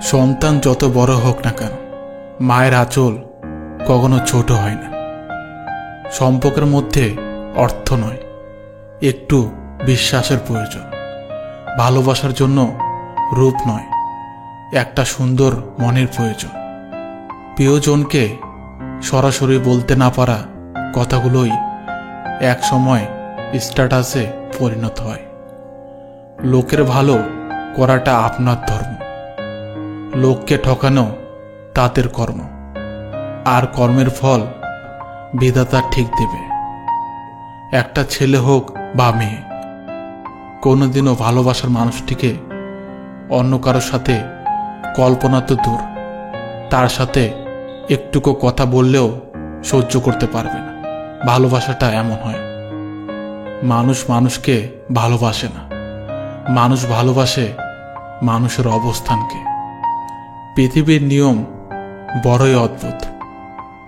সন্তান যত বড় হোক না কেন, মায়ের আঁচল কখনো ছোট হয় না। সম্পর্কের মধ্যে অর্থ নয়, একটু বিশ্বাসের প্রয়োজন। ভালোবাসার জন্য রূপ নয়, একটা সুন্দর মনের প্রয়োজন। প্রিয়জনকে সরাসরি বলতে না পারা কথাগুলোই এক সময় স্ট্যাটাসে পরিণত হয়। লোকের ভালো করাটা আপনার ধর্ম, লোককে ঠকানো তাদের কর্ম, আর কর্মের ফল বিধাতা ঠিক দেবে। একটা ছেলে হোক বা মেয়ে, কোনোদিনও ভালোবাসার মানুষটিকে অন্য কারোর সাথে কল্পনা তো দূর, তার সাথে একটুকু কথা বললেও সহ্য করতে পারবে না। ভালোবাসাটা এমন হয়, মানুষ মানুষকে ভালোবাসে না, মানুষ ভালোবাসে মানুষের অবস্থানকে। পৃথিবীর নিয়ম বড়ই অদ্ভুত।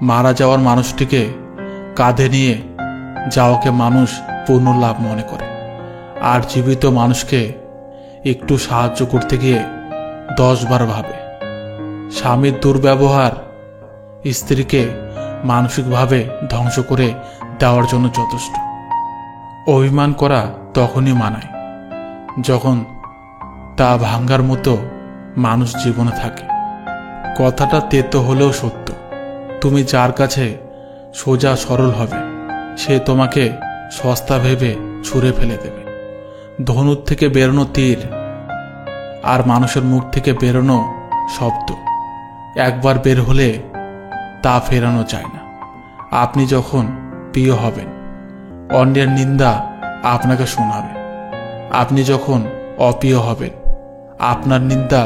মারা যাওয়ার মানুষটিকে কাঁধে নিয়ে যাওয়াকে মানুষ পূর্ণ লাভ মনে করে, আর জীবিত মানুষকে একটু সাহায্য করতে গিয়ে 10 বার ভাবে। স্বামীর দুর্ব্যবহার স্ত্রীকে মানসিকভাবে ধ্বংস করে দেওয়ার জন্য যথেষ্ট। অভিমান করা তখনই মানায় যখন তা ভাঙ্গার মতো মানুষ জীবনে থাকে। কথাটা তেতো হলেও সত্য। তুমি যার কাছে সোজা সরল হবে, সে তোমাকে সস্তা ভেবে ছুঁড়ে ফেলে দেবে। ধনুর থেকে বেরোনো তীর আর মানুষের মুখ থেকে বেরোনো শব্দ একবার বের হলে তা ফেরানো যায় না। আপনি যখন প্রিয় হবেন, অন্যের নিন্দা আপনাকে শোনাবে। আপনি যখন অপ্রিয় হবেন, আপনার নিন্দা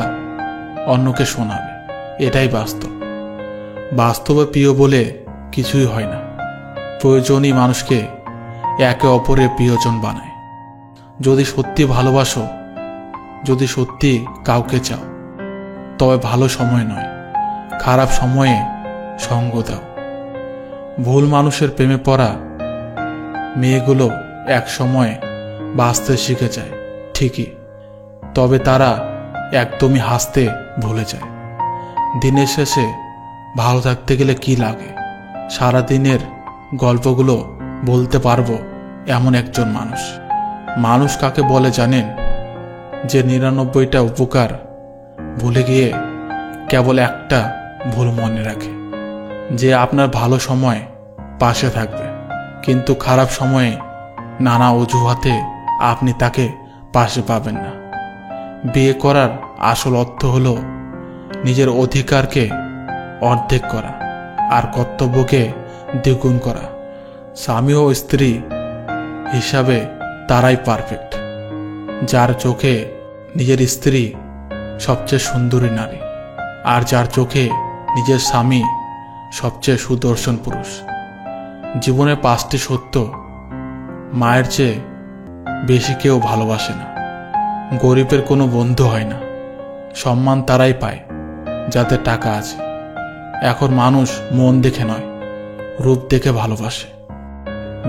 অন্যকে শোনাবে। এটাই বাস্তব। বাস্তবে প্রিয় বলে কিছুই হয় না। প্রয়োজনই মানুষকে একে অপরের প্রিয়জন বানায়। যদি সত্যি ভালোবাসো, যদি সত্যি কাউকে চাও, তবে ভালো সময় নয়, খারাপ সময়ে সঙ্গ দাও। ভুল মানুষের প্রেমে পড়া মেয়েগুলো এক সময় বাঁচতে শিখে যায় ঠিকই, তবে তারা একদমই হাসতে ভুলে যায়। দিনের শেষে ভালো থাকতে গেলে কি লাগে? সারাদিনের গল্পগুলো বলতে পারবো এমন একজন মানুষ। মানুষ কাকে বলে জানেন? যে 99টা উপকার ভুলে গিয়ে কেবল একটা ভুল মনে রাখে। যে আপনার ভালো সময় পাশে থাকবে, কিন্তু খারাপ সময়ে নানা অজুহাতে আপনি তাকে পাশে পাবেন না। বিয়ে করার আসল অর্থ হলো নিজের অধিকারকে অর্ধেক করা আর কর্তব্যকে দ্বিগুণ করা। স্বামী ও স্ত্রী হিসাবে তারাই পারফেক্ট, যার চোখে নিজের স্ত্রী সবচেয়ে সুন্দরী নারী, আর যার চোখে নিজের স্বামী সবচেয়ে সুদর্শন পুরুষ। জীবনে 5টি সত্য মায়ের চেয়ে বেশি কেউ ভালোবাসে না। গরিবের কোনো বন্ধু হয় না। সম্মান তারাই পায় যাদের টাকা আছে। এখন মানুষ মন দেখে নয়, রূপ দেখে ভালোবাসে।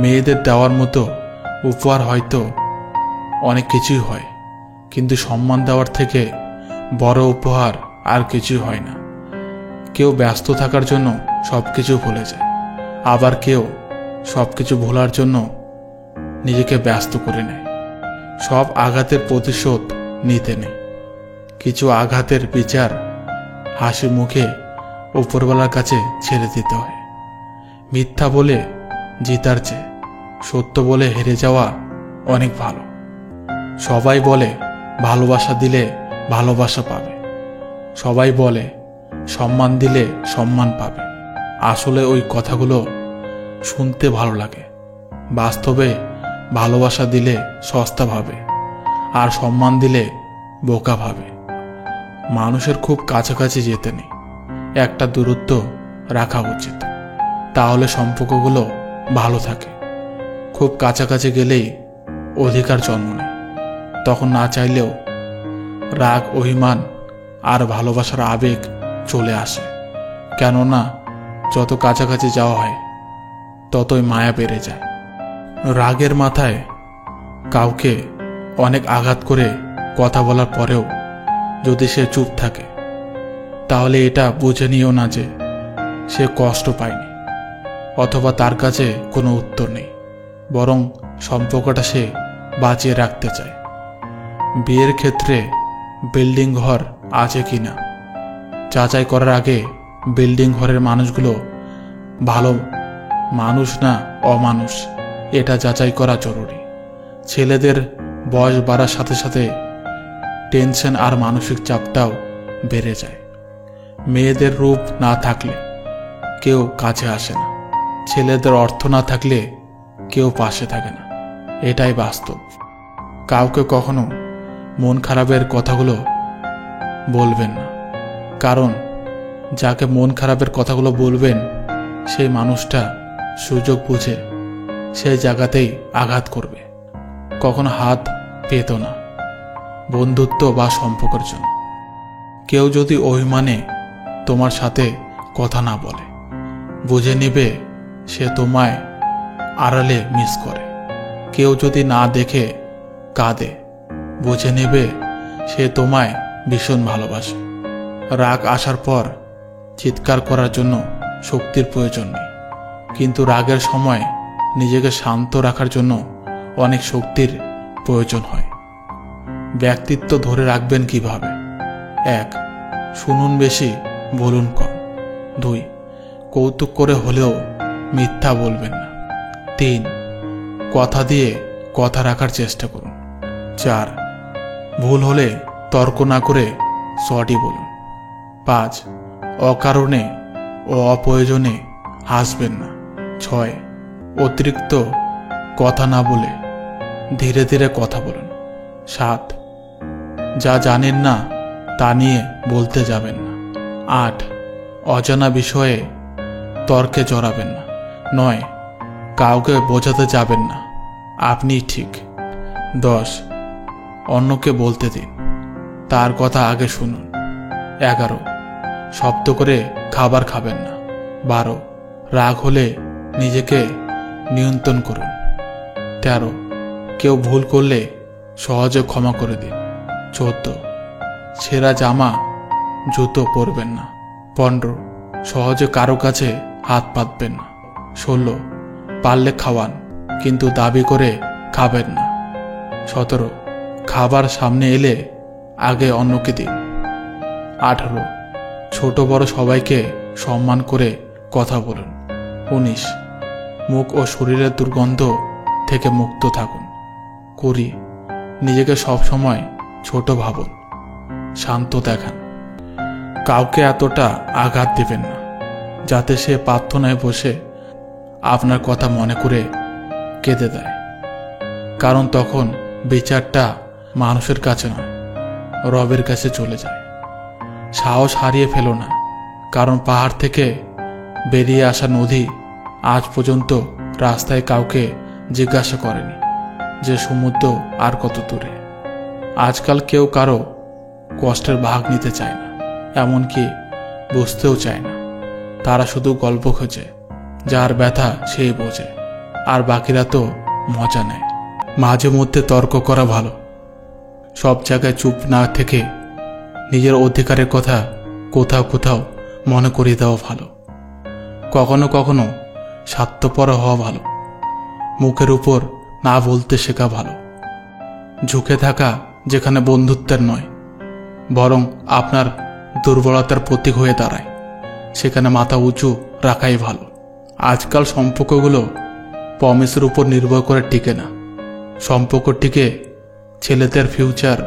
মেয়েদের দেওয়ার মতো উপহার হয়তো অনেক কিছুই হয়, কিন্তু সম্মান দেওয়ার থেকে বড় উপহার আর কিছুই হয় না। কেউ ব্যস্ত থাকার জন্য সবকিছু ভুলে যায়, আবার কেউ সবকিছু ভোলার জন্য নিজেকে ব্যস্ত করে নেয়। সব আঘাতের প্রতিশোধ নিতে নেই, কিছু আঘাতের বিচার হাসি মুখে উপরওয়ালার কাছে ছেড়ে দিতে হয়। মিথ্যা বলে জিতার চেয়ে সত্য বলে হেরে যাওয়া অনেক ভালো। সবাই বলে ভালোবাসা দিলে ভালোবাসা পাবে, সবাই বলে সম্মান দিলে সম্মান পাবে। আসলে ওই কথাগুলো শুনতে ভালো লাগে, বাস্তবে ভালোবাসা দিলে সস্তা ভাবে, আর সম্মান দিলে বোকা ভাবে। মানুষের খুব কাছাকাছি যেতে নেই, একটা দূরত্ব রাখা উচিত, তাহলে সম্পর্কগুলো ভালো থাকে। খুব কাছাকাছি গেলেই অধিকার জন্ম নেয়, তখন না চাইলেও রাগ, অভিমান আর ভালোবাসার আবেগ চলে আসে। কেননা যত কাছাকাছি যাওয়া হয় ততই মায়া বেড়ে যায়। রাগের মাথায় কাউকে অনেক আঘাত করে কথা বলার পরেও যদি সে চুপ থাকে, তাহলে এটা বুঝে নিও না যে সে কষ্ট পায়নি অথবা তার কাছে কোনো উত্তর নেই, বরং সম্পর্কটা সে বাঁচিয়ে রাখতে চায়। বিয়ের ক্ষেত্রে বিল্ডিং ঘর আছে কিনা যাচাই করার আগে বিল্ডিং ঘরের মানুষগুলো ভালো মানুষ না অমানুষ এটা যাচাই করা জরুরি। ছেলেদের বয়স বাড়ার সাথে সাথে টেনশন আর মানসিক চাপটাও বেড়ে যায়। মেয়েদের রূপ না থাকলে কেউ কাছে আসে না, ছেলেদের অর্থ না থাকলে কেউ পাশে থাকে না, এটাই বাস্তব। কাউকে কখনো মন খারাপের কথাগুলো বলবেন না, কারণ যাকে মন খারাপের কথাগুলো বলবেন সেই মানুষটা সুযোগ বুঝে সেই জায়গাতেই আঘাত করবে। কখনো হাত পেত না বন্ধুত্ব বা সম্পর্কের জন্য। কেউ যদি অভিমানে তোমার সাথে কথা না বলে, বুঝে নেবে সে তোমায় আড়ালে মিস করে। কেউ যদি না দেখে কাঁদে, বুঝে নেবে সে তোমায় ভীষণ ভালোবাসে। রাগ আসার পর চিৎকার করার জন্য শক্তির প্রয়োজন নেই, কিন্তু রাগের সময় নিজেকে শান্ত রাখার জন্য অনেক শক্তির প্রয়োজন হয়। ব্যক্তিত্ব ধরে রাখবেন কিভাবে? 1. শুনুন বেশি, বলুন কম। 2. কৌতুক করে হলেও মিথ্যা বলবেন না। 3. কথা দিয়ে কথা রাখার চেষ্টা করুন। 4. ভুল হলে তর্ক না করে সরি বলুন। 5. অকারণে ও অপ্রয়োজনে হাসবেন না। 6. অতিরিক্ত কথা না বলে ধীরে ধীরে কথা বলুন। 7. যা জানেন না তা নিয়ে বলতে যাবেন না। 8. অজানা বিষয়ে তর্কে জড়াবেন না। 9. কাউকে বোঝাতে যাবেন না আপনি ঠিক। 10. অন্যকে বলতে দিন, তার কথা আগে শুনুন। 11. শব্দ করে খাবার খাবেন না। 12. রাগ হলে নিজেকে নিয়ন্ত্রণ করুন। 13. কেউ ভুল করলে সহজে ক্ষমা করে দিন। 14. ছেঁড়া জামা জুতো পরবেন না। 15. সহজে কারো কাছে হাত পাতবেন না। 16. পারলে খাওয়ান, কিন্তু দাবি করে খাবেন না। 17. খাবার সামনে এলে আগে অন্যকে দিন। 18. ছোট বড় সবাইকে সম্মান করে কথা বলুন। 19. মুখ ও শরীরের দুর্গন্ধ থেকে মুক্ত থাকুন। 20. নিজেকে সবসময় ছোট ভাবুন, শান্ত দেখান। কাউকে এতটা আঘাত দেবেন না যাতে সে প্রার্থনায় বসে আপনার কথা মনে করে কেঁদে দেয়, কারণ তখন বিচারটা মানুষের কাছে নয়, রবের কাছে চলে যায়। সাহস হারিয়ে ফেলো না, কারণ পাহাড় থেকে বেরিয়ে আসা নদী আজ পর্যন্ত রাস্তায় কাউকে জিজ্ঞাসা করেনি যে সমুদ্র আর কত দূরে। আজকাল কেউ কারো কষ্টের ভাগ নিতে চায় না, এমনকি বুঝতেও চায় না। তারা শুধু গল্প খোঁজে, যার ব্যথা সেই বোঝে, আর বাকিরা তো মজা নেয়। মাঝে মধ্যে তর্ক করা ভালো, সব জায়গায় চুপ না থেকে নিজের অধিকারের কথা কোথাও কোথাও মনে করিয়ে দেওয়া ভালো। কখনো কখনো স্বার্থপর হওয়া ভালো, মুখের উপর না বলতে শেখা ভালো। ঝুঁকে থাকা যেখানে বন্ধুত্বের নয়, বরং আপনার দুর্বলতার প্রতীক হয়ে দাঁড়ায়, সেখানে মাথা উঁচু রাখাই ভালো। আজকাল সম্পর্কগুলো প্রমিসের উপর নির্ভর করে টিকে না। সম্পর্ক টিকে ছেলেদের ফিউচার,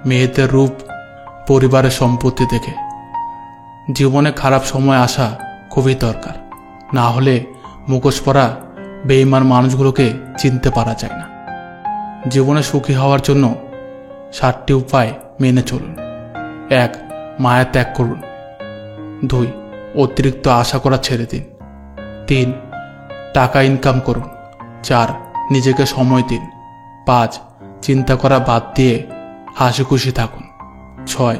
মেয়েদের রূপ, পরিবারের সম্পত্তি দেখে। জীবনে খারাপ সময় আসা খুবই দরকার, না হলে মুখোশ পরা বেঈমান মানুষগুলোকে চিনতে পারা যায় না। জীবনে সুখী হওয়ার জন্য 7টি উপায় মেনে চলুন। 1. মায়া ত্যাগ করুন। 2. অতিরিক্ত আশা করা ছেড়ে দিন। 3. টাকা ইনকাম করুন। 4. নিজেকে সময় দিন। 5. চিন্তা করা বাদ দিয়ে হাসি খুশি থাকুন। 6.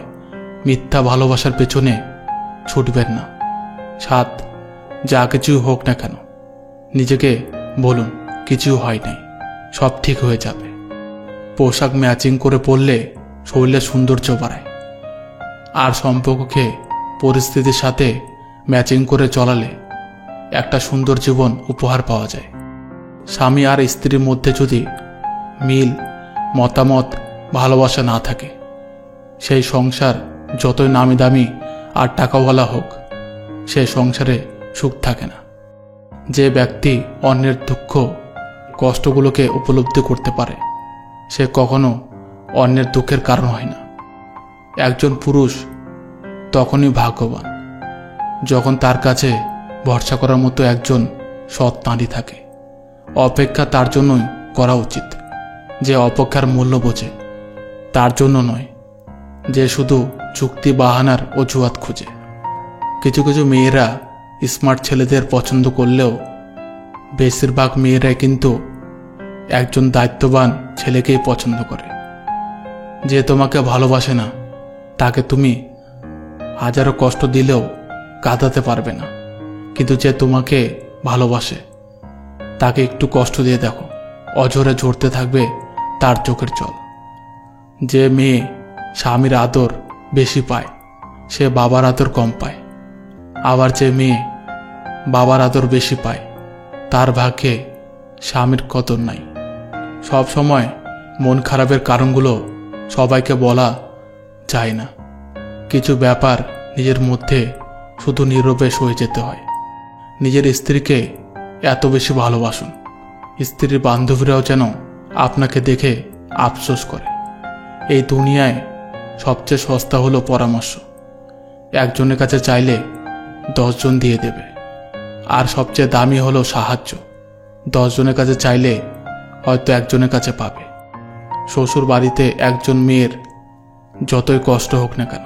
মিথ্যা ভালোবাসার পেছনে ছুটবেন না। 7. যা কিছুই হোক না কেন নিজেকে বলুন কিছু হয় নাই, সব ঠিক হয়ে যাবে। পোশাক ম্যাচিং করে পরলে শরীরের সৌন্দর্য বাড়ায়, আর সম্পর্ককে পরিস্থিতির সাথে ম্যাচিং করে চলালে একটা সুন্দর জীবন উপহার পাওয়া যায়। স্বামী আর স্ত্রীর মধ্যে যদি মিল, মতামত, ভালোবাসা না থাকে, সেই সংসার যতই নামি দামি আর টাকাওয়ালা হোক, সেই সংসারে সুখ থাকে না। যে ব্যক্তি অন্যের দুঃখ কষ্টগুলোকে উপলব্ধি করতে পারে, সে কখনো অন্যের দুঃখের কারণ হয় না। একজন পুরুষ তখনই ভাগ্যবান যখন তার কাছে ভরসা করার মতো একজন সৎ নারী থাকে। অপেক্ষা তার জন্যই করা উচিত, যে অপেক্ষার মূল্য বোঝে, তার জন্য নয় যে শুধু চুক্তি বাহানার অজুহাত খুঁজে। কিছু কিছু মেয়েরা স্মার্ট ছেলেদের পছন্দ করলেও বেশিরভাগ মেয়েরাই কিন্তু একজন দায়িত্ববান ছেলেকেই পছন্দ করে। যে তোমাকে ভালোবাসে না, তাকে তুমি হাজারো কষ্ট দিলেও কাঁদাতে পারবে না। কিন্তু যে তোমাকে ভালোবাসে, তাকে একটু কষ্ট দিয়ে দেখো, অঝরে ঝরতে থাকবে তার চোখের জল। যে মেয়ে স্বামীর আদর বেশি পায়, সে বাবার আদর কম পায়। আবার যে মেয়ে বাবার আদর বেশি পায়, তার ভাগ্যে স্বামীর কদর নাই। সব সময় মন খারাপের কারণগুলো সবাইকে বলা যায় না। কিছু ব্যাপার নিজের মধ্যে শুধু নীরবে সয়ে যেতে হয়। নিজের স্ত্রীকে এত বেশি ভালোবাসুন, স্ত্রীর বান্ধবীরাও যেন আপনাকে দেখে আফসোস করে। এই দুনিয়ায় সবচেয়ে সস্তা হলো পরামর্শ। একজনের কাছে চাইলে 10 জন দিয়ে দেবে। আর সবচেয়ে দামি হলো সাহায্য। 10 জনের কাছে চাইলে হয়তো একজনের কাছে পাবে। শ্বশুর বাড়িতে একজন মেয়ের যতই কষ্ট হোক না কেন,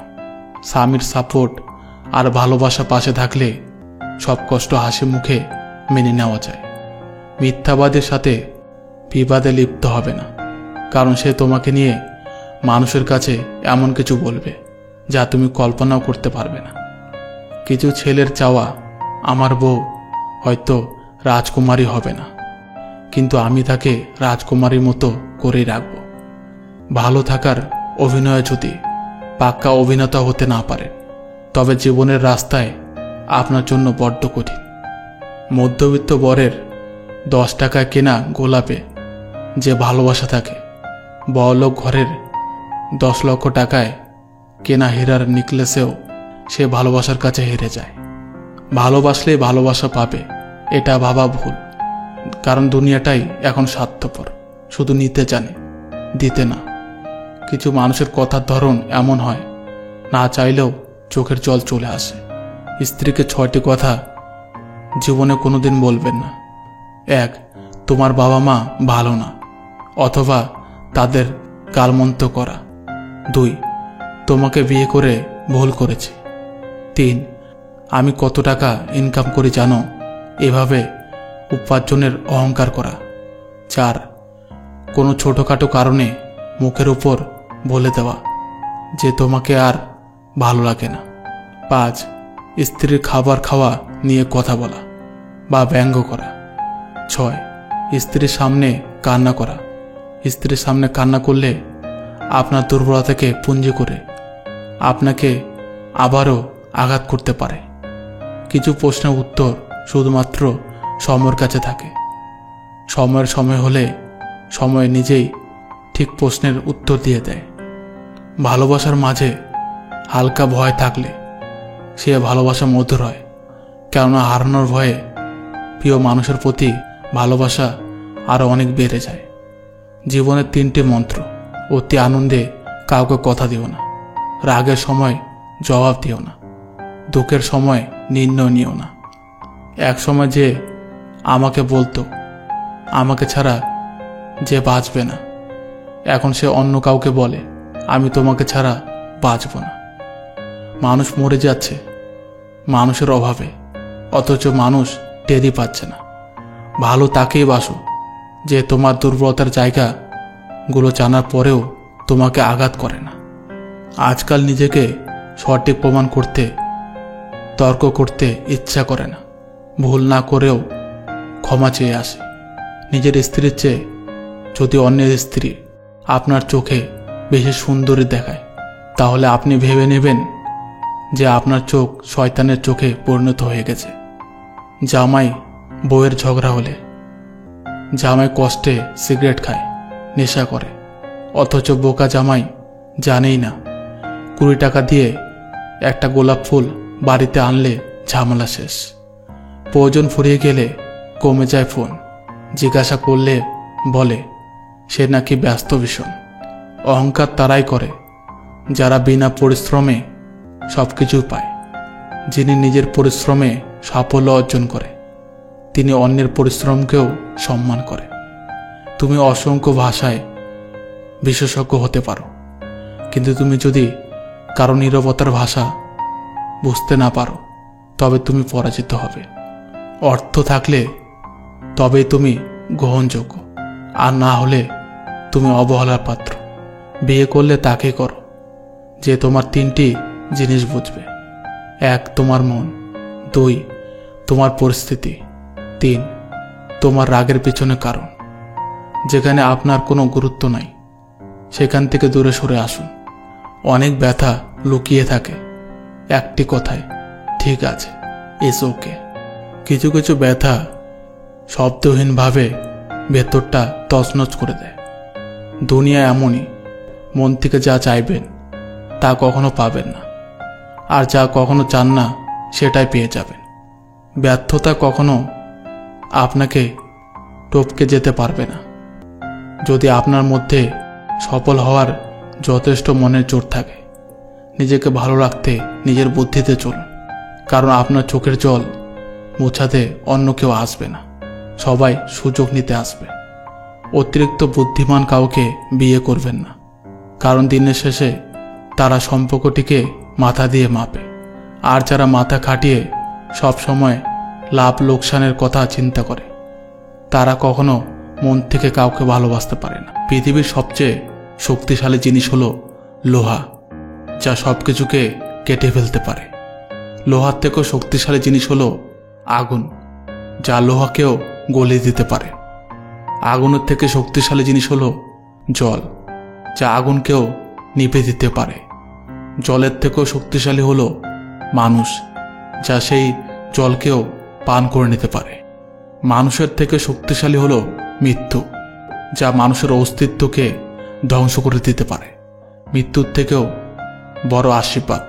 স্বামীর সাপোর্ট আর ভালোবাসা পাশে থাকলে সব কষ্ট হাসি মুখে মেনে নেওয়া যায়। মিথ্যাবাদের সাথে বিবাদে লিপ্ত হবে না, কারণ সে তোমাকে নিয়ে মানুষের কাছে এমন কিছু বলবে যা তুমি কল্পনাও করতে পারবে না। কিছু ছেলের চাওয়া, আমার বউ হয়তো রাজকুমারী হবে না, কিন্তু আমি তাকে রাজকুমারীর মতো করেই রাখব। ভালো থাকার অভিনয়ে যদি পাক্কা অভিনেতা হতে না পারে, তবে জীবনের রাস্তায় আপনার জন্য বড্ড কঠিন। মধ্যবিত্ত বরের 10 টাকায় কেনা গোলাপে যে ভালোবাসা থাকে, বড়লোক ঘরের 10 লক্ষ টাকায় কেনা হীরার নেকলেসেও সে ভালোবাসার কাছে হেরে যায়। ভালোবাসলেই ভালোবাসা পাবে, এটা ভাবা ভুল। কারণ দুনিয়াটাই এখন স্বার্থপর, শুধু নিতে জানে, দিতে না। কিছু মানুষের কথার ধরন এমন হয়, না চাইলেও চোখের জল চলে আসে। স্ত্রীকে 6টি কথা জীবনে কোনোদিন বলবেন না। 1. তোমার বাবা মা ভালো না, অথবা তাদের গালমন্ত করা। 2. তোমাকে বিয়ে করে ভুল করেছি। 3. আমি কত টাকা ইনকাম করি জানো, এভাবে উপার্জনের অহংকার করা। 4. কোনো ছোটোখাটো কারণে মুখের উপর বলে দেওয়া যে তোমাকে আর ভালো লাগে না। 5. স্ত্রীর খাবার খাওয়া নিয়ে কথা বলা বা ব্যঙ্গ করা। 6. স্ত্রীর সামনে কান্না করা। স্ত্রীর সামনে কান্না করলে আপনার দুর্বলতাকে পুঞ্জি করে আপনাকে আবারও আঘাত করতে পারে। কিছু প্রশ্নের উত্তর শুধুমাত্র সময়ের কাছে থাকে। সময় হলে সময় নিজেই ঠিক প্রশ্নের উত্তর দিয়ে দেয়। ভালোবাসার মাঝে হালকা ভয় থাকলে সে ভালোবাসা মধুর হয়, কেননা হারানোর ভয়ে প্রিয় মানুষের প্রতি ভালোবাসা আরও অনেক বেড়ে যায়। জীবনের 3টি মন্ত্র: অতি আনন্দে কাউকে কথা দিও না, রাগের সময় জবাব দিও না, দুঃখের সময় নির্ণয় নিও না। এক সময় যে আমাকে বলতো আমাকে ছাড়া যে বাঁচবে না, এখন সে অন্য কাউকে বলে আমি তোমাকে ছাড়া বাঁচব না। মানুষ মরে যাচ্ছে মানুষের অভাবে, অথচ মানুষ টেরই পাচ্ছে না। ভালো তাকেই বাসো যে তোমার দুর্বলতার জায়গাগুলো জানার পরেও তোমাকে আঘাত করে না। আজকাল নিজেকে সঠিক প্রমাণ করতে তর্ক করতে ইচ্ছা করে না, ভুল না করেও ক্ষমা চেয়ে আসে। নিজের স্ত্রীর চেয়ে যদি অন্যের স্ত্রী আপনার চোখে বেশি সুন্দরী দেখায়, তাহলে আপনি ভেবে নেবেন যে আপনার চোখ শয়তানের চোখে পরিণত হয়ে গেছে। জামাই বউয়ের ঝগড়া হলে, জামাই কষ্টে সিগারেট খায়, নেশা করে, অথচ বোকা জামাই জানেই না 20 টাকা দিয়ে একটা গোলাপ ফুল বাড়িতে আনলে ঝামেলা শেষ। প্রয়োজন ফুরিয়ে গেলে কমে যায় ফোন, জিজ্ঞাসা করলে বলে সে নাকি ব্যস্ত ভীষণ। অহংকার তারাই করে যারা বিনা পরিশ্রমে সব কিছু পায়। যিনি নিজের পরিশ্রমে সাফল্য অর্জন করে তিনি অন্যের পরিশ্রমকেও সম্মান করে। তুমি অসংখ্য ভাষায় বিশেষজ্ঞ হতে পারো, কিন্তু তুমি যদি কারো নীরবতার ভাষা বুঝতে না পারো তবে তুমি পরাজিত হবে। অর্থ থাকলে তবেই তুমি গ্রহণযোগ্য, আর না হলে তুমি অবহেলার পাত্র। বিয়ে করলে তাকে করো যে তোমার 3টি জিনিস বুঝবে। 1 তোমার মন, 2 তোমার পরিস্থিতি, 3 তোমার রাগের পিছনে কারণ। যেখানে আপনার কোনো গুরুত্ব নাই সেখান থেকে দূরে সরে আসুন। অনেক ব্যথা লুকিয়ে থাকে একটি কথায়, ঠিক আছে, ইটস ওকে। কিছু কিছু ব্যথা শব্দহীনভাবে ভেতরটা তছনছ করে দেয়। দুনিয়া এমনই, মন থেকে যা চাইবেন তা কখনো পাবেন না, আর যা কখনো চান না সেটাই পেয়ে যাবেন। ব্যর্থতা কখনো আপনাকে টপকে যেতে পারবে না যদি আপনার মধ্যে সফল হওয়ার যথেষ্ট মনের জোর থাকে। নিজেকে ভালো রাখতে নিজের বুদ্ধিতে চলুন, কারণ আপনার চোখের জল মোছাতে অন্য কেউ আসবে না, সবাই সুযোগ নিতে আসবে। অতিরিক্ত বুদ্ধিমান কাউকে বিয়ে করবেন না, কারণ দিনের শেষে তারা সম্পর্কটিকে মাথা দিয়ে মাপে। আর যারা মাথা খাটিয়ে সব সময় লাভ লোকসানের কথা চিন্তা করে তারা কখনো মন থেকে কাউকে ভালোবাসতে পারে না। পৃথিবীর সবচেয়ে শক্তিশালী জিনিস হলো লোহা, যা সব কিছুকে কেটে ফেলতে পারে। লোহার থেকেও শক্তিশালী জিনিস হলো আগুন, যা লোহাকেও গলিয়ে দিতে পারে। আগুনের থেকে শক্তিশালী জিনিস হলো জল, যা আগুনকেও নিভে দিতে পারে। জলের থেকেও শক্তিশালী হলো মানুষ, যা সেই জলকেও পান করে নিতে পারে। মানুষের থেকে শক্তিশালী হলো মৃত্যু, যা মানুষের অস্তিত্বকে ধ্বংস করে দিতে পারে। মৃত্যুর থেকেও বড় আশীর্বাদ,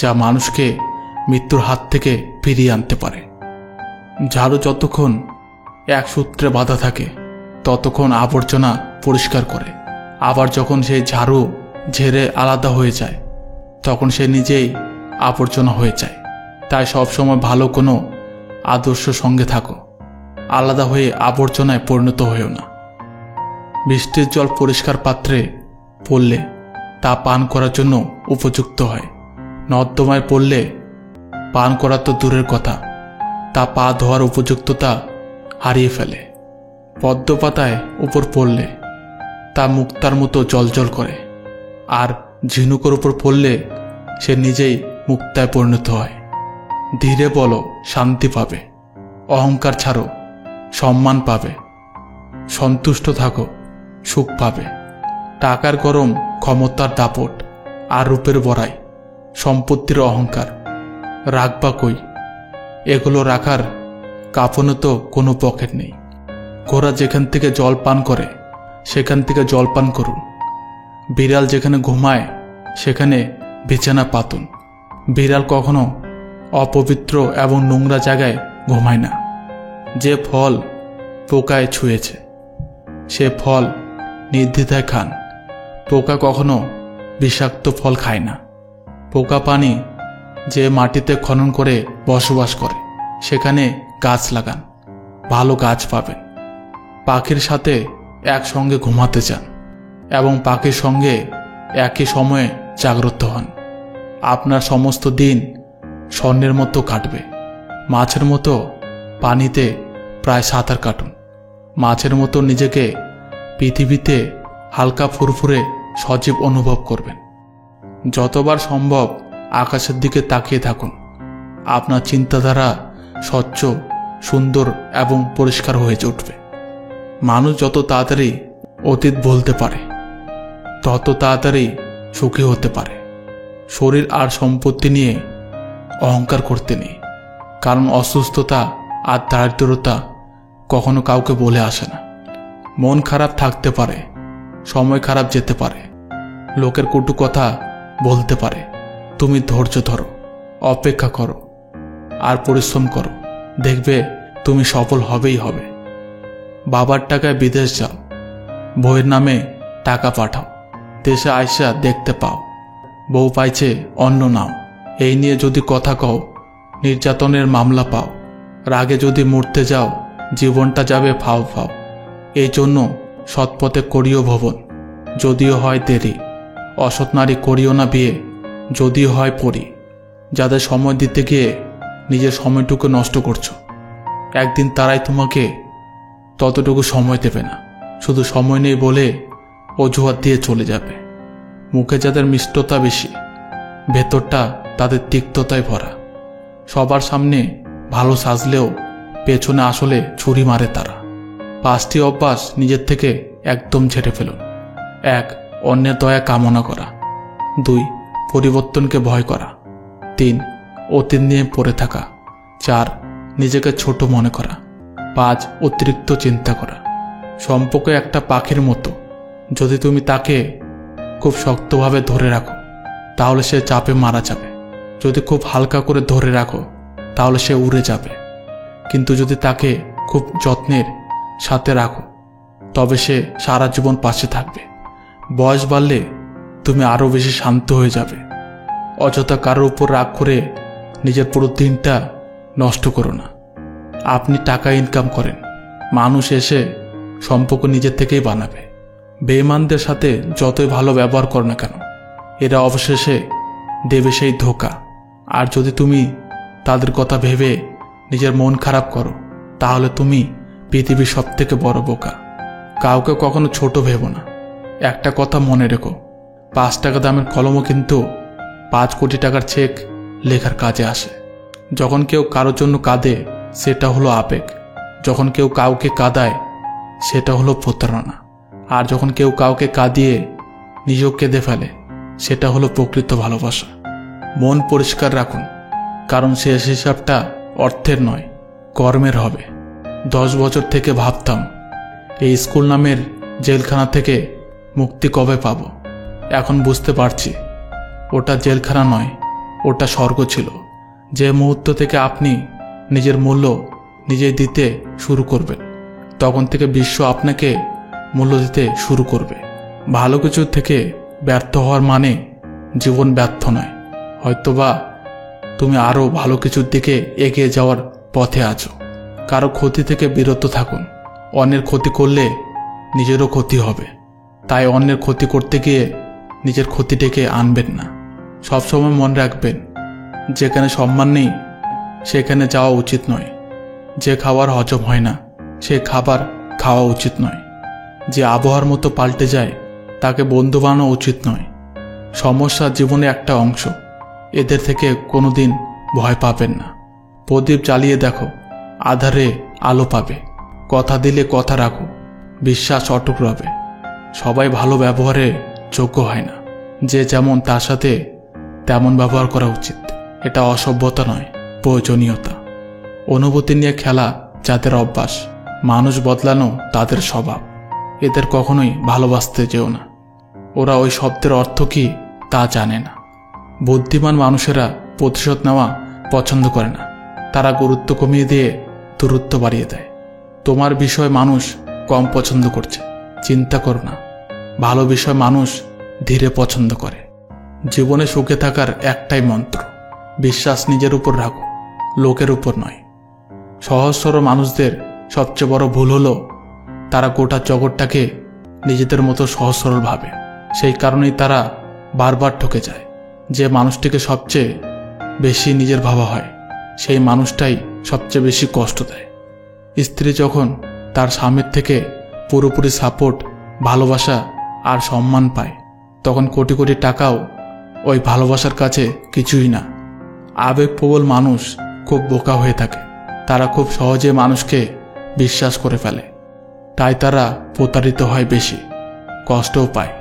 যা মানুষকে মৃত্যুর হাত থেকে ফিরিয়ে আনতে পারে। ঝাড়ু যতক্ষণ এক সূত্রে বাঁধা থাকে ততক্ষণ আবর্জনা পরিষ্কার করে, আবার যখন সেই ঝাড়ু ঝেড়ে আলাদা হয়ে যায় তখন সে নিজেই আবর্জনা হয়ে যায়। তাই সবসময় ভালো কোনো আদর্শ সঙ্গে থাকো, আলাদা হয়ে আবর্জনায় পরিণত হয়েও না। বৃষ্টির জল পরিষ্কার পাত্রে পড়লে তা পান করার জন্য উপযুক্ত হয়, নর্দমায় পড়লে পান করা তো দূরের কথা, তা পা ধোয়ার উপযুক্ততা হারিয়ে ফেলে। পদ্ম পাতায় উপর পড়লে তা মুক্তার মতো জলজল করে, আর ঝিনুকের উপর পড়লে সে নিজেই মুক্তায় পরিণত হয়। ধীরে বলো, শান্তি পাবে। অহংকার ছাড়ো, সম্মান পাবে। সন্তুষ্ট থাকো, সুখ পাবে। টাকার গরম, ক্ষমতার দাপট, আর রূপের বড়াই, সম্পত্তির অহংকার রাখবা কই? এগুলো রাখার কাফনে তো কোনো পকেট নেই। ঘোড়া যেখান থেকে জল পান করে সেখান থেকে জল পান করুন। বিড়াল যেখানে ঘুমায় সেখানে বিছানা পাতুন। বিড়াল কখনো অপবিত্র এবং নোংরা জায়গায় ঘুমায় না। যে ফল পোকায় ছুঁয়েছে সে ফল নির্দ্বিধায় খান। পোকা কখনো বিষাক্ত ফল খায় না। পোকা পানি যে মাটিতে খনন করে বসবাস করে সেখানে গাছ লাগান, ভালো গাছ পাবেন। পাখির সাথে একসঙ্গে ঘুমাতে চান এবং পাখির সঙ্গে একই সময়ে জাগ্রত হন। আপনার সমস্ত দিন স্বর্ণের মতো কাটবে। মাছের মতো পানিতে প্রায় সাঁতার কাটুন। মাছের মতো নিজেকে পৃথিবীতে হালকা ফুরফুরে সজীব অনুভব করবেন। যতবার সম্ভব আকাশের দিকে তাকিয়ে থাকুন। আপনার চিন্তাধারা স্বচ্ছ, সুন্দর এবং পরিষ্কার হয়ে উঠবে। মানুষ যত তাড়াতাড়ি অতীত ভুলতে পারে তত তাড়াতাড়ি সুখী হতে পারে। শরীর আর সম্পত্তি নিয়ে অহংকার করতে নেই, কারণ অসুস্থতা আর দারিদ্রতা কখনো কাউকে বলে আসে না। মন খারাপ থাকতে পারে, সময় খারাপ যেতে পারে, লোকের কটু কথা বলতে পারে। তুমি ধৈর্য ধরো, অপেক্ষা করো আর পরিশ্রম করো, দেখবে তুমি সফল হবেই হবে। বাবার টাকায় বিদেশ যাও, বউয়ের নামে টাকা পাঠাও, দেশে আইসা দেখতে পাও, বউ পাইছে অন্য নাও। এই নিয়ে যদি কথা কও, নির্যাতনের মামলা পাও। রাগে যদি মরতে যাও, জীবনটা যাবে ফাও ফাও। এই জন্য সৎপথে করিও ভবন, যদিও হয় দেরি। অসৎ নারী করিও না বিয়ে, যদিও হয় পরি। যাদের সময় দিতে গিয়ে নিজের সময়টুকু নষ্ট করছো, একদিন তারাই তোমাকে ততটুকু সময় দেবে না, শুধু সময় নেই বলে অজুহাত দিয়ে চলে যাবে। মুখে যাদের মিষ্টতা বেশি, ভেতরটা তাদের তিক্ততায় ভরা। সবার সামনে ভালো সাজলেও পেছনে আসলে ছুরি মারে তারা। 5টি অভ্যাস নিজের থেকে একদম ঝেড়ে ফেলুন। 1. অন্যের দয়া কামনা করা। 2. পরিবর্তনকে ভয় করা। 3. অতীত নিয়ে পড়ে থাকা। 4. নিজেকে ছোট মনে করা। 5. অতিরিক্ত চিন্তা করা। সম্পর্ক একটা পাখির মতো, যদি তুমি তাকে খুব শক্তভাবে ধরে রাখো তাহলে সে চাপে মারা যাবে, যদি খুব হালকা করে ধরে রাখো তাহলে সে উড়ে যাবে। কিন্তু যদি তাকে খুব যত্নের সাথে রাখো তবে সে সারা জীবন পাশে থাকবে। বয়স বাড়লে তুমি আরও বেশি শান্ত হয়ে যাবে। অযথা কারোর উপর রাগ করে নিজের পুরো দিনটা নষ্ট করো না। আপনি টাকা ইনকাম করেন, মানুষ এসে সম্পর্ক নিজের থেকেই বানাবে। বেঈমানদের সাথে যতই ভালো ব্যবহার করো না কেন, এরা অবশেষে দেবে সেই ধোঁকা। আর যদি তুমি তাদের কথা ভেবে নিজের মন খারাপ করো তাহলে তুমি পৃথিবীর সবথেকে বড় বোকা। কাউকে কখনো ছোট ভেবো না। একটা কথা মনে রেখো, 5 টাকা দামের কলমও কিন্তু 5 কোটি টাকার চেক লেখার কাজে আসে। যখন কেউ কারোর জন্য কাঁদে সেটা হলো আবেগ, যখন কেউ কাউকে কাঁদায় সেটা হলো প্রতারণা, আর যখন কেউ কাউকে কাঁদিয়ে নিজেও কেঁদে ফেলে সেটা হলো প্রকৃত ভালোবাসা। মন পরিষ্কার রাখুন, কারণ শেষ হিসাবটা অর্থের নয়, কর্মের হবে। 10 বছর থেকে ভাবতাম এই স্কুল নামের জেলখানা থেকে মুক্তি কবে পাব। এখন বুঝতে পারছি ওটা জেলখানা নয়, ওটা স্বর্গ ছিল। যে মুহূর্ত থেকে আপনি নিজের মূল্য নিজেই দিতে শুরু করবেন, তখন থেকে বিশ্ব আপনাকে মূল্য দিতে শুরু করবে। ভালো কিছু থেকে ব্যর্থ হওয়ার মানে জীবন ব্যর্থ নয়, হয়তোবা তুমি আরও ভালো কিছুর দিকে এগিয়ে যাওয়ার পথে আছো। কারো ক্ষতি থেকে বিরত থাকুন, অন্যের ক্ষতি করলে নিজেরও ক্ষতি হবে, তাই অন্যের ক্ষতি করতে গিয়ে নিজের ক্ষতি ডেকে আনবেন না। সবসময় মনে রাখবেন, যেখানে সম্মান নেই সেখানে যাওয়া উচিত নয়। যে খাবার হজম হয় না সে খাবার খাওয়া উচিত নয়। যে আবহাওয়ার মতো পাল্টে যায় তাকে বন্ধু বানানো উচিত নয়। সমস্যা জীবনে একটা অংশ, এদের থেকে কোনোদিন ভয় পাবেন না। প্রদীপ জ্বালিয়ে দেখো, আধারে আলো পাবে। কথা দিলে কথা রাখো, বিশ্বাস অটুট রবে। সবাই ভালো ব্যবহারে যোগ্য হয় না, যে যেমন তার সাথে তেমন ব্যবহার করা উচিত। এটা অসভ্যতা নয়, প্রয়োজনীয়তা। অনুভূতি নিয়ে খেলা যাদের অভ্যাস, মানুষ বদলানো তাদের স্বভাব। এদের কখনোই ভালোবাসতে যেও না, ওরা ওই শব্দের অর্থ কি তা জানে না। বুদ্ধিমান মানুষেরা প্রতিশোধ নেওয়া পছন্দ করে না, তারা গুরুত্ব কমিয়ে দিয়ে দূরত্ব বাড়িয়ে দেয়। তোমার বিষয় মানুষ কম পছন্দ করছে, চিন্তা করো না। ভালো বিষয় মানুষ ধীরে পছন্দ করে। জীবনে সুখে থাকার একটাই মন্ত্র, বিশ্বাস নিজের উপর রাখো, লোকের উপর নয়। সহজ সরল মানুষদের সবচেয়ে বড় ভুল হলো তারা গোটা জগৎটাকে নিজেদের মতো সহজ সরল ভাবে। সেই কারণেই তারা বারবার ঠকে যায়। যে মানুষটিকে সবচেয়ে বেশি নিজের ভাবা হয় সেই মানুষটাই সবচেয়ে বেশি কষ্ট দেয়। স্ত্রী যখন তার স্বামীর থেকে পুরোপুরি সাপোর্ট, ভালোবাসা আর সম্মান পায় তখন কোটি কোটি টাকাও ওই ভালোবাসার কাছে কিছুই না। আবেগপ্রবল মানুষ খুব বোকা হয়ে থাকে, তারা খুব সহজে মানুষকে বিশ্বাস করে ফেলে, তাই তারা প্রতারিত হয় বেশি, কষ্টও পায়।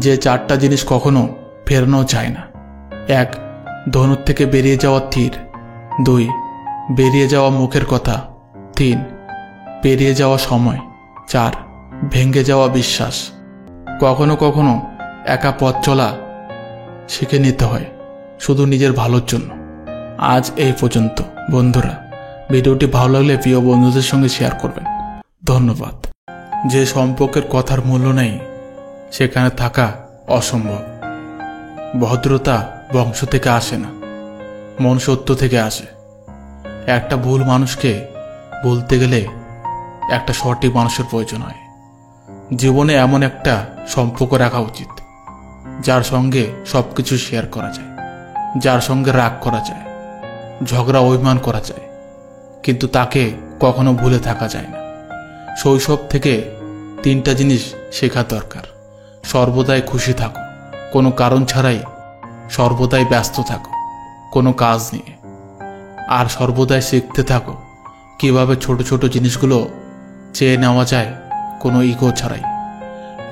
যে 4টা জিনিস কখনো ফেরানো যায় না: 1. ধনুর থেকে বেরিয়ে যাওয়া তীর। 2 বেরিয়ে যাওয়া মুখের কথা। 3 পেরিয়ে যাওয়া সময়। 4 ভেঙে যাওয়া বিশ্বাস। কখনো কখনো একা পথ চলা শিখে নিতে হয়, শুধু নিজের ভালোর জন্য। আজ এই পর্যন্ত বন্ধুরা। ভিডিওটি ভালো লাগলে প্রিয় বন্ধুদের সঙ্গে শেয়ার করবেন। ধন্যবাদ। যে সম্পর্কের কথার মূল্য নেই সেখানে থাকা অসম্ভব। ভদ্রতা বংশ থেকে আসে না, মনুষ্যত্ব থেকে আসে। একটা ভুল মানুষকে বলতে গেলে একটা সঠিক মানুষের প্রয়োজন হয়। জীবনে এমন একটা সম্পর্ক রাখা উচিত যার সঙ্গে সবকিছু শেয়ার করা যায়, যার সঙ্গে রাগ করা যায়, ঝগড়া অভিমান করা যায়, কিন্তু তাকে কখনো ভুলে থাকা যায় না। শৈশব থেকে 3টা জিনিস শেখা দরকার। সর্বদাই খুশি থাকো, কোনো কারণ ছাড়াই। সর্বদাই ব্যস্ত থাকো কোনো কাজ নিয়ে। আর সর্বদাই শিখতে থাকো কিভাবে ছোট ছোট জিনিসগুলো চেয়ে নেওয়া যায় কোনো ইগো ছাড়াই।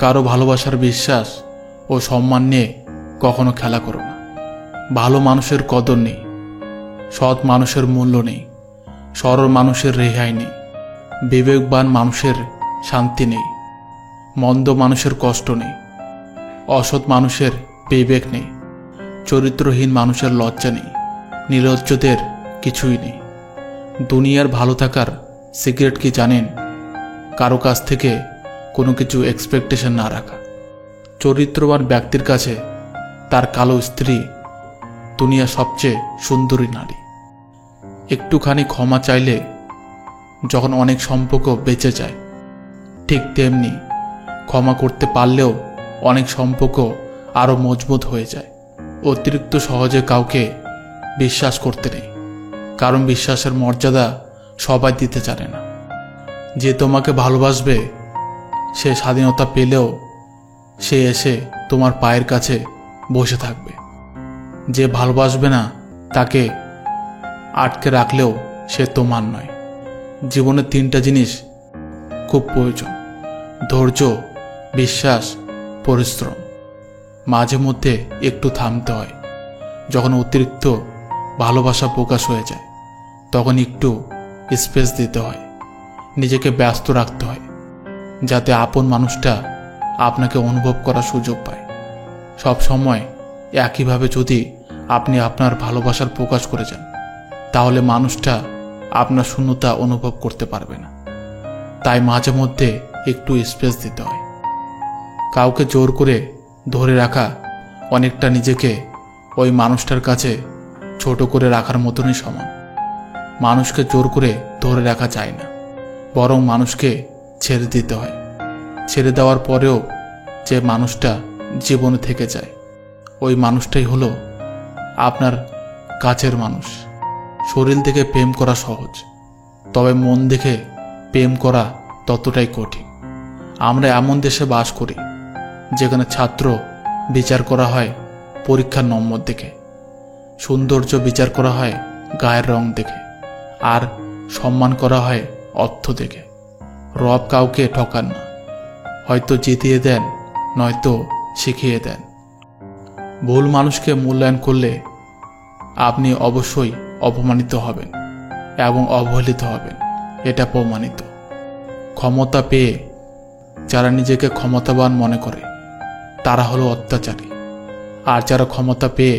কারো ভালোবাসার, বিশ্বাস ও সম্মান নিয়ে কখনো খেলা করো না। ভালো মানুষের কদর নেই, সৎ মানুষের মূল্য নেই, সরল মানুষের রেহাই নেই, বিবেকবান মানুষের শান্তি নেই, মন্দ মানুষের কষ্ট নেই, অসৎ মানুষের বিবেক নেই, চরিত্রহীন মানুষের লজ্জা নেই, নির্লজ্জদের কিছুই নেই। দুনিয়ার ভালো থাকার সিক্রেট কি জানেন? কারো কাছ থেকে কোনো কিছু এক্সপেকটেশন না রাখা। চরিত্রবান ব্যক্তির কাছে তার কালো স্ত্রী দুনিয়ার সবচেয়ে সুন্দরী নারী। একটুখানি ক্ষমা চাইলে যখন অনেক সম্পর্ক বেঁচে যায়, ঠিক তেমনি ক্ষমা করতে পারলেও অনেক সম্পর্ক আরও মজবুত হয়ে যায়। অতিরিক্ত সহজে কাউকে বিশ্বাস করতে নেই, কারণ বিশ্বাসের মর্যাদা সবাই দিতে জানে না। যে তোমাকে ভালোবাসবে সে স্বাধীনতা পেলেও সে এসে তোমার পায়ের কাছে বসে থাকবে। যে ভালোবাসবে না তাকে আটকে রাখলেও সে তোমার নয়। জীবনে 3টা জিনিস খুব প্রয়োজন: ধৈর্য, বিশ্বাস, পরিশ্রম। মাঝে মধ্যে একটু থামতে হয়। যখন অতিরিক্ত ভালোবাসা প্রকাশ হয়ে যায় তখন একটু স্পেস দিতে হয়, নিজেকে ব্যস্ত রাখতে হয়, যাতে আপন মানুষটা আপনাকে অনুভব করার সুযোগ পায়। সব সময় একইভাবে যদি আপনি আপনার ভালোবাসার প্রকাশ করে যান তাহলে মানুষটা আপনার শূন্যতা অনুভব করতে পারবে না। তাই মাঝে মধ্যে একটু স্পেস দিতে হয়। কাউকে জোর করে ধরে রাখা অনেকটা নিজেকে ওই মানুষটার কাছে ছোট করে রাখার মতনই সমান। মানুষকে জোর করে ধরে রাখা যায় না, বরং মানুষকে ছেড়ে দিতে হয়। ছেড়ে দেওয়ার পরেও যে মানুষটা জীবনে থেকে যায় ওই মানুষটাই হলো আপনার কাছের মানুষ। শরীর থেকে প্রেম করা সহজ, তবে মন দেখে প্রেম করা ততটাই কঠিন। আমরা এমন দেশে বাস করি যেখানে ছাত্র বিচার করা হয় পরীক্ষার নম্বর দেখে, সৌন্দর্য বিচার করা হয় গায়ের রং দেখে, আর সম্মান করা হয় অর্থ দেখে। রব কাউকে ঠকান না, হয়তো জিতিয়ে দেন, নয়তো শিখিয়ে দেন। ভুল মানুষকে মূল্যায়ন করলে আপনি অবশ্যই অপমানিত হবেন এবং অবহেলিত হবেন, এটা প্রমাণিত। ক্ষমতা পেয়ে যারা নিজেকে ক্ষমতাবান মনে করে তারা হলো অত্যাচারী, আর যারা ক্ষমতা পেয়ে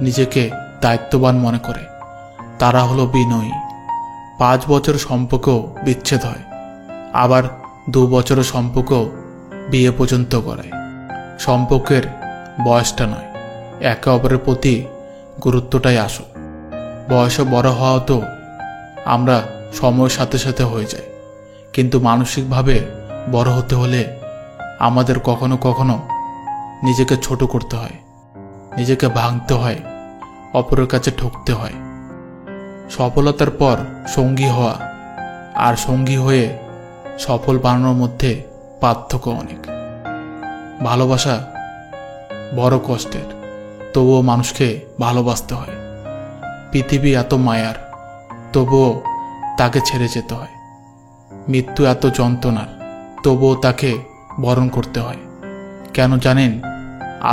নিজেকে দায়িত্ববান মনে করে তারা হলো বিনয়ী। 5 বছর সম্পর্ক বিচ্ছেদ হয়, আবার 2 বছরের সম্পর্ক বিয়ে পর্যন্ত করায়। সম্পর্কের বয়সটা নয়, একে অপরের প্রতি গুরুত্বটাই আসল। বয়সে বড় হওয়া তো আমরা সময়ের সাথে সাথে হয়ে যায়, কিন্তু মানসিকভাবে বড় হতে হলে আমাদের কখনো কখনো নিজেকে ছোট করতে হয়, নিজেকে ভাঙতে হয়, অপরের কাছে ঠকতে হয়। সফলতার পর সঙ্গী হওয়া আর সঙ্গী হয়ে সফল বানানোর মধ্যে পার্থক্য অনেক। ভালোবাসা বড় কষ্টের, তবুও মানুষকে ভালোবাসতে হয়। পৃথিবী এত মায়ার, তবুও তাকে ছেড়ে যেতে হয়। মৃত্যু এত যন্ত্রণার, তবুও তাকে বরণ করতে হয়। কেন জানেন?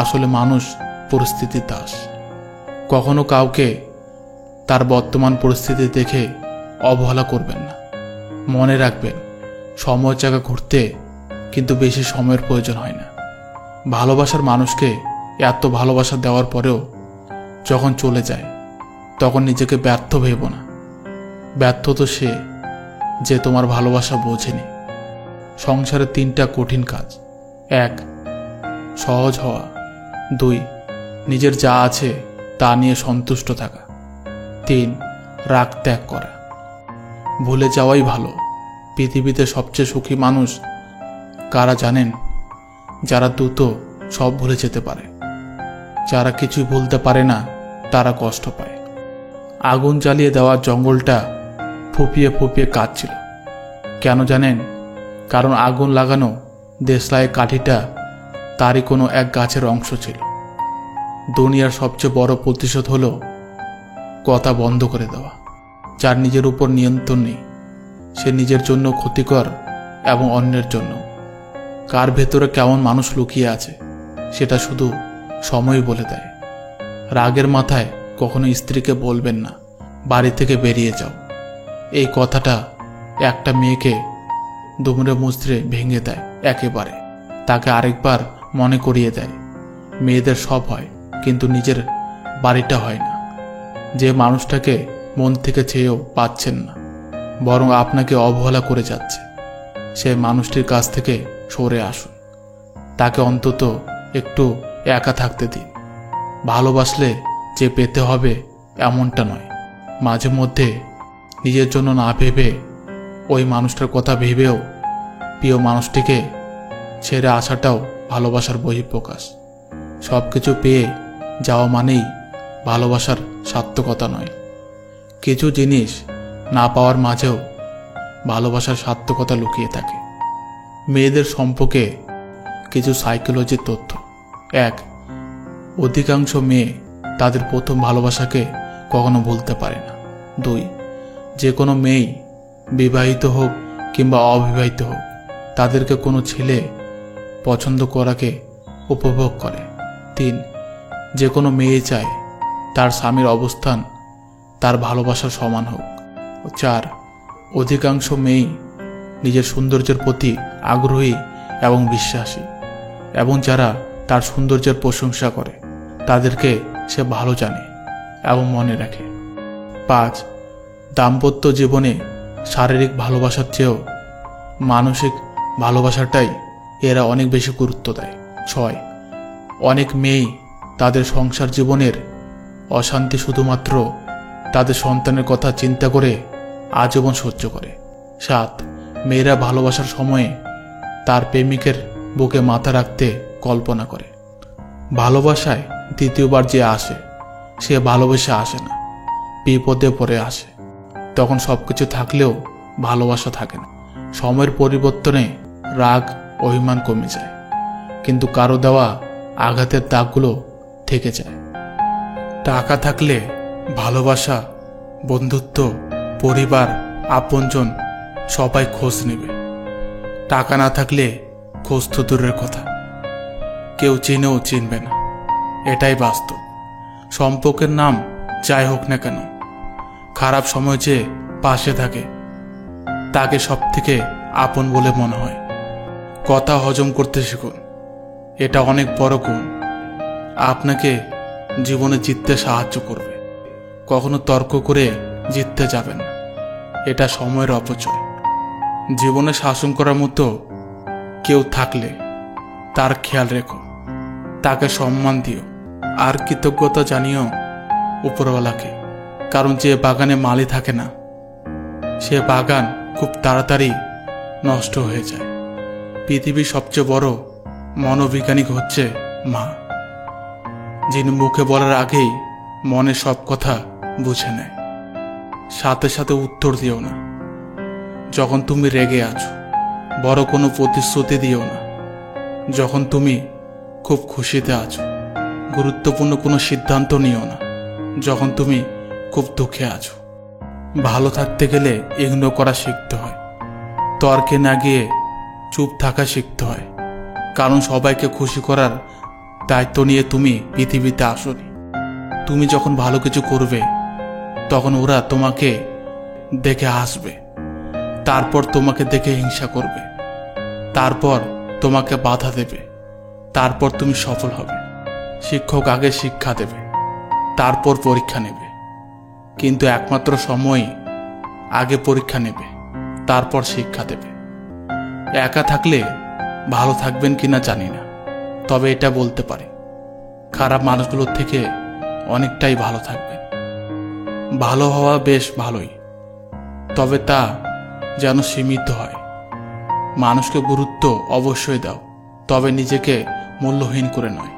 আসলে মানুষ পরিস্থিতির দাস। কখনো কাউকে তার বর্তমান পরিস্থিতি দেখে অবহেলা করবেন না। মনে রাখবেন, সময় জায়গা ঘুরতে কিন্তু বেশি সময়ের প্রয়োজন হয় না। ভালোবাসার মানুষকে এত ভালোবাসা দেওয়ার পরেও যখন চলে যায়, তখন নিজেকে ব্যর্থ ভেবো না। ব্যর্থ তো সে যে তোমার ভালোবাসা বোঝেনি। সংসারে 3টা কঠিন কাজ: 1. সহজ হওয়া, 2. নিজের যা আছে তা নিয়ে সন্তুষ্ট থাকা, 3. রাগ ত্যাগ করা। ভুলে যাওয়াই ভালো। পৃথিবীতে সবচেয়ে সুখী মানুষ কারা জানেন? যারা দ্রুত সব ভুলে যেতে পারে। যারা কিছুই ভুলতে পারে না তারা কষ্ট পায়। আগুন জ্বালিয়ে দেওয়ার জঙ্গলটা ফুপিয়ে ফুপিয়ে কাঁদছিল। কেন জানেন? কারণ আগুন লাগানো দেশলাই কাঠিটা তারই কোনো এক গাছের অংশ ছিল। দুনিয়ার সবচেয়ে বড় প্রতিশোধ হলো কথা বন্ধ করে দেওয়া। যার নিজের উপর নিয়ন্ত্রণ নেই, সে নিজের জন্য ক্ষতিকর এবং অন্যের জন্য। কার ভেতরে কেমন মানুষ লুকিয়ে আছে সেটা শুধু সময় বলে দেয়। রাগের মাথায় কখনো স্ত্রীকে বলবেন না, বাড়ি থেকে বেরিয়ে যাও। এই কথাটা একটা মেয়েকে দুমড়ে মুচড়ে ভেঙে দেয় একেবারে। তাকে আরেকবার মনে করিয়ে দেয় মেয়েদের সব হয়, কিন্তু নিজের বাড়িটা হয় না। যে মানুষটাকে মন থেকে চেয়েও পাচ্ছেন না, বরং আপনাকে অবহেলা করে যাচ্ছে, সে মানুষটির কাছ থেকে সরে আসুন। তাকে অন্তত একটু একা থাকতে দিন। ভালোবাসলে যে পেতে হবে এমনটা নয়। মাঝে মধ্যে নিজের জন্য না ভেবে, ওই মানুষটার কথা ভেবেও প্রিয় মানুষটিকে ছেড়ে আসাটাও ভালোবাসার বহিঃপ্রকাশ। সব কিছু পেয়ে যাওয়া মানেই ভালোবাসার সার্থকতা নয়। কিছু জিনিস না পাওয়ার মাঝেও ভালোবাসার সার্থকতা লুকিয়ে থাকে। মেয়েদের সম্পর্কে কিছু সাইকোলজির তথ্য: 1. অধিকাংশ মেয়ে তাদের প্রথম ভালোবাসাকে কখনো ভুলতে পারে না। 2. যে কোনো মেয়েই, বিবাহিত হোক কিংবা অবিবাহিত হোক, তাদেরকে কোনো ছেলে পছন্দ করাকে উপভোগ করে। 3. যে কোনো মেয়ে চায় তার স্বামীর অবস্থান তার ভালোবাসার সমান হোক। 4. অধিকাংশ মেয়েই নিজের সৌন্দর্যের প্রতি আগ্রহী এবং বিশ্বাসী, এবং যারা তার সৌন্দর্যের প্রশংসা করে তাদেরকে সে ভালো জানে এবং মনে রাখে। 5. দাম্পত্য জীবনে শারীরিক ভালোবাসার চেয়েও মানসিক ভালোবাসাটাই এরা অনেক বেশি গুরুত্ব দেয়। 6. অনেক মেয়েই তাদের সংসার জীবনের অশান্তি শুধুমাত্র তাদের সন্তানের কথা চিন্তা করে আজীবন সহ্য করে। 7. মেয়েরা ভালোবাসার সময়ে তার প্রেমিকের বুকে মাথা রাখতে কল্পনা করে। ভালোবাসায় দ্বিতীয়বার যে আসে, সে ভালোবেসে আসে না, বিপদে পড়ে আসে। তখন সবকিছু থাকলেও ভালোবাসা থাকে না। সময়ের পরিবর্তনে রাগ, অভিমান কমে যায়, কিন্তু কারো দেওয়া আঘাতের দাগগুলো থেকে যায়। টাকা থাকলে ভালোবাসা, বন্ধুত্ব, পরিবার, আপনজন সবাই খোঁজ নেবে। টাকা না থাকলে খোঁজ তো দূরের কথা, কেউ চিনেও চিনবে না। এটাই বাস্তব। সম্পর্কের নাম যাই হোক না কেন, খারাপ সময় যে পাশে থাকে তাকে সব থেকে আপন বলে মনে হয়। কথা হজম করতে শিখুন, এটা অনেক বড় গুণ, আপনাকে জীবনে জিততে সাহায্য করবে। কখনো তর্ক করে জিততে যাবেন না, এটা সময়ের অপচয়। জীবনে শাসন করার মতো কেউ থাকলে তার খেয়াল রেখো, তাকে সম্মান দিও, আর কৃতজ্ঞতা জানিও উপরওয়ালাকে। কারণ যে বাগানে মালি থাকে না, সে বাগান খুব তাড়াতাড়ি নষ্ট হয়ে যায়। পৃথিবীর সবচেয়ে বড় মনোবৈজ্ঞানিক হচ্ছে মা, যিনি মুখে বলার আগেই মনে সব কথা বুঝে নেয়। সাথে সাথে উত্তর দিও না যখন তুমি রেগে আছো, বড় কোনো প্রতিশ্রুতি দিও না যখন তুমি খুব খুশিতে আছো। গুরুত্বপূর্ণ কোনো সিদ্ধান্ত নিও না যখন তুমি খুব দুঃখে আছো। ভালো থাকতে গেলে ইগনোর করা শিখতে হয়, তর্কে না গিয়ে চুপ থাকা শিখতে হয়। কারণ সবাইকে খুশি করার দায়িত্ব নিয়ে তুমি পৃথিবীতে আসোনি। তুমি যখন ভালো কিছু করবে তখন ওরা তোমাকে দেখে হাসবে, তারপর তোমাকে দেখে হিংসা করবে, তারপর তোমাকে বাধা দেবে, তারপর তুমি সফল হবে। শিক্ষক আগে শিক্ষা দেবে, তারপর পরীক্ষা নেবে, কিন্তু একমাত্র সময়ই আগে পরীক্ষা নেবে, তারপর শিক্ষা দেবে। একা থাকলে ভালো থাকবেন কিনা জানি না, তবে এটা বলতে পারি খারাপ মানুষগুলোর থেকে অনেকটাই ভালো থাকবেন। ভালো হওয়া বেশ ভালোই, তবে তা যেন সীমিত হয়। মানুষকে গুরুত্ব অবশ্যই দাও, তবে নিজেকে মূল্যহীন করে নয়।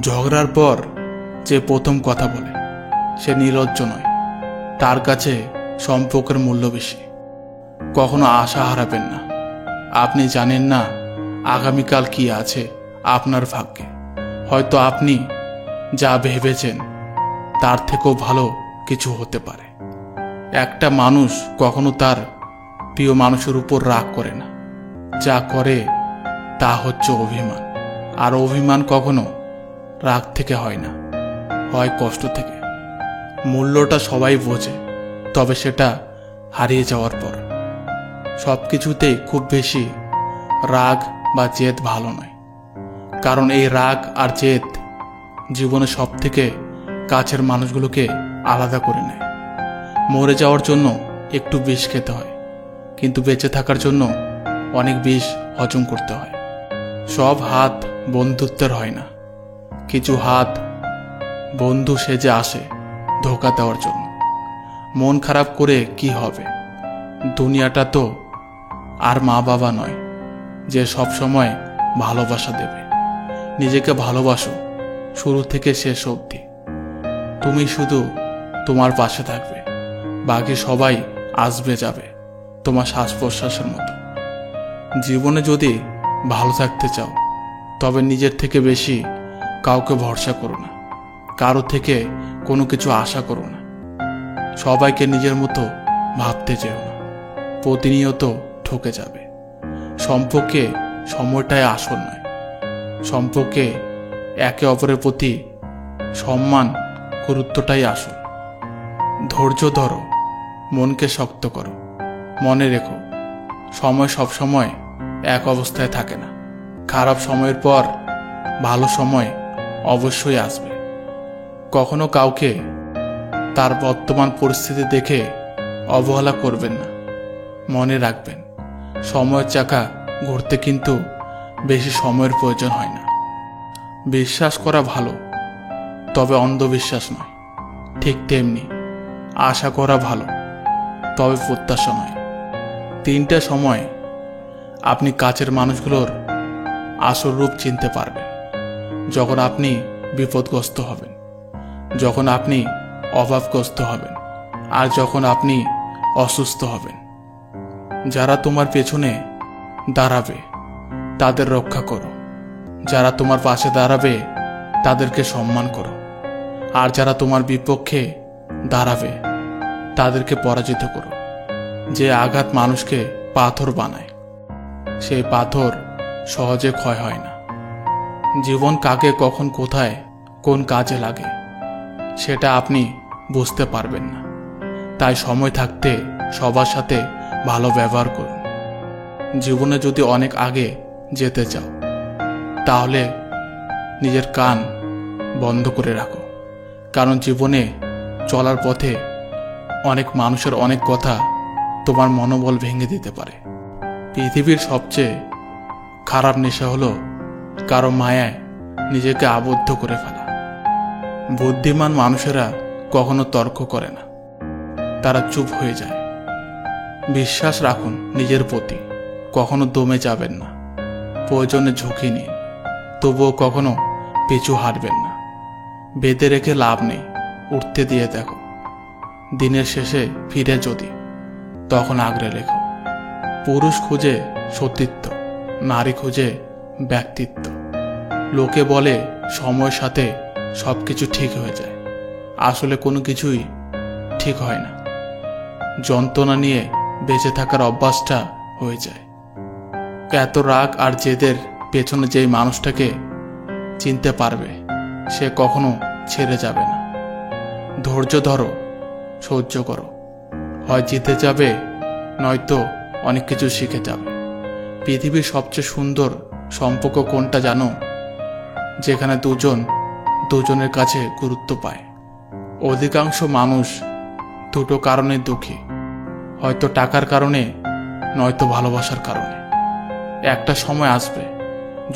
ঝগড়ার পর যে প্রথম কথা বলে সে নির্লজ্জ নয়, তার কাছে সম্পর্কের মূল্য বেশি। কখনো আশা হারাবেন না, আপনি জানেন না আগামীকাল কি আছে আপনার ভাগ্যে। হয়তো আপনি যা ভেবেছেন তার থেকেও ভালো কিছু হতে পারে। একটা মানুষ কখনো তার প্রিয় মানুষের উপর রাগ করে না, যা করে তা হচ্ছে অভিমান। আর অভিমান কখনো রাগ থেকে হয় না, হয় কষ্ট থেকে। মূল্যটা সবাই বোঝে, তবে সেটা হারিয়ে যাওয়ার পর। সব কিছুতেই খুব বেশি রাগ বা জেদ ভালো নয়, কারণ এই রাগ আর জেদ জীবনে সব থেকে কাছের মানুষগুলোকে আলাদা করে নেয়। মরে যাওয়ার জন্য একটু বিষ খেতে হয়, কিন্তু বেঁচে থাকার জন্য অনেক বিষ হজম করতে হয়। সব হাত বন্ধুত্বের হয় না, কিছু হাত বন্ধু সেজে আসে ধোঁকা দেওয়ার জন্য। মন খারাপ করে কি হবে? দুনিয়াটা তো আর মা বাবা নয় যে সব সময় ভালোবাসা দেবে। নিজেকে ভালোবাসো শুরু থেকে শেষ অবধি। তুমি শুধু তোমার পাশে থাকবে, বাকি সবাই আসবে যাবে তোমার শ্বাস প্রশ্বাসের মতো। জীবনে যদি ভালো থাকতে চাও তবে নিজের থেকে বেশি কাউকে ভরসা করো না, কারো থেকে কোনো কিছু আশা করো না। সবাইকে নিজের মতো ভাবতে চেও না, প্রতিনিয়ত ঠকে যাবে। সম্পর্কে সময়টাই আসল নয়, সম্পর্কে একে অপরের প্রতি সম্মান গুরুত্বটাই আসল। ধৈর্য ধরো, মনকে শক্ত করো। মনে রেখো, সময় সব সময় এক অবস্থায় থাকে না। খারাপ সময়ের পর ভালো সময় অবশ্যই আসবে। কখনো কাউকে তার বর্তমান পরিস্থিতি দেখে অবহেলা করবেন না। মনে রাখবেন, সময়ের চাকা ঘুরতে কিন্তু বেশি সময়ের প্রয়োজন হয় না। বিশ্বাস করা ভালো, তবে অন্ধবিশ্বাস নয়। ঠিক তেমনি আশা করা ভালো, তবে প্রত্যাশা নয়। তিনটা সময় আপনি কাছের মানুষগুলোর আসল রূপ চিনতে পারবেন। যখন আপনি বিপদগ্রস্ত হবেন, যখন আপনি অভাবগ্রস্ত হবেন, আর যখন আপনি অসুস্থ হবেন। যারা তোমার পেছনে দাঁড়াবে তাদের রক্ষা করো, যারা তোমার পাশে দাঁড়াবে তাদেরকে সম্মান করো, আর যারা তোমার বিপক্ষে দাঁড়াবে তাদেরকে পরাজিত করো। যে আঘাত মানুষকে পাথর বানায়, সেই পাথর সহজে ক্ষয় হয় না। জীবন কাকে কখন কোথায় কোন কাজে লাগে সেটা আপনি বুঝতে পারবেন না। তাই সময় থাকতে সবার সাথে ভালো ব্যবহার করুন। জীবনে যদি অনেক আগে যেতে চাও তাহলে নিজের কান বন্ধ করে রাখো, কারণ জীবনে চলার পথে অনেক মানুষের অনেক কথা তোমার মনোবল ভেঙে দিতে পারে। পৃথিবীর সবচেয়ে খারাপ নেশা হলো কারো মায়ায় নিজেকে আবদ্ধ করে ফেলা। বুদ্ধিমান মানুষেরা কখনো তর্ক করে না, তারা চুপ হয়ে যায়। বিশ্বাস রাখুন নিজের প্রতি, কখনো দমে যাবেন না। প্রয়োজনে ঝুঁকি নিন, তবুও কখনো পিছু হাঁটবেন না। বেঁধে রেখে লাভ নেই, উঠতে দিয়ে দেখো। দিনের শেষে ফিরে যদি, তখন আগলে রেখো। পুরুষ খুঁজে সতীত্ব, নারী খুঁজে ব্যক্তিত্ব। লোকে বলে সময়ের সাথে সবকিছু ঠিক হয়ে যায়, আসলে কোনো কিছুই ঠিক হয় না। যন্ত্রণা নিয়ে বেঁচে থাকার অভ্যাসটা হয়ে যায়। এত রাগ আর জেদের পেছনে যেই মানুষটাকে চিনতে পারবে সে কখনো ছেড়ে যাবে না। ধৈর্য ধরো, সহ্য করো। হয় জিতে যাবে, নয়তো অনেক কিছু শিখে যাবে। পৃথিবীর সবচেয়ে সুন্দর সম্পর্ক কোনটা জানো? যেখানে দুজনের কাছে গুরুত্ব পায়। অধিকাংশ মানুষ দুটো কারণে দুঃখী, হয়তো টাকার কারণে, নয়তো ভালোবাসার কারণে। একটা সময় আসবে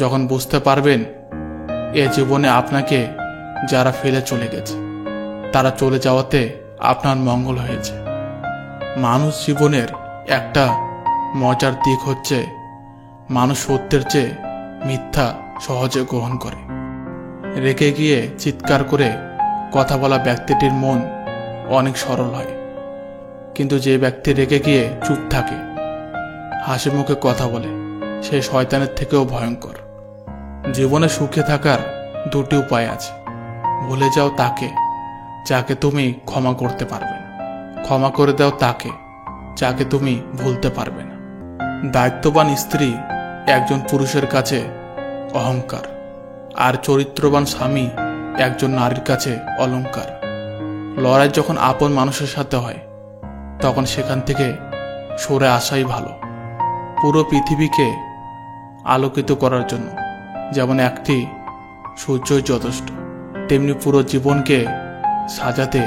যখন বুঝতে পারবেন এ জীবনে আপনাকে যারা ফেলে চলে গেছে, তারা চলে যাওয়াতে আপনার মঙ্গল হয়েছে। মানুষ জীবনের একটা মজার দিক হচ্ছে মানুষ সত্যের চেয়ে মিথ্যা সহজে গ্রহণ করে। রেগে গিয়ে চিৎকার করে কথা বলা ব্যক্তিটির মন অনেক সরল হয়, কিন্তু যে ব্যক্তি রেগে গিয়ে চুপ থাকে, হাসি মুখে কথা বলে, সে শয়তানের থেকেও ভয়ঙ্কর। জীবনে সুখে থাকার দুটি উপায় আছে। ভুলে যাও তাকে যাকে তুমি ক্ষমা করতে পারবে না, ক্ষমা করে দাও তাকে যাকে তুমি ভুলতে পারবে না। দায়িত্ববান স্ত্রী একজন পুরুষের কাছে অহংকার, আর চরিত্রবান স্বামী একজন নারীর কাছে অলংকার। লড়াই যখন আপন মানুষের সাথে হয়, তখন সেখান থেকে সরে আসাই ভালো। পুরো পৃথিবীকে আলোকিত করার জন্য যেমন একটি সূর্যই যথেষ্ট, তেমনি পুরো জীবনকে সাজাতে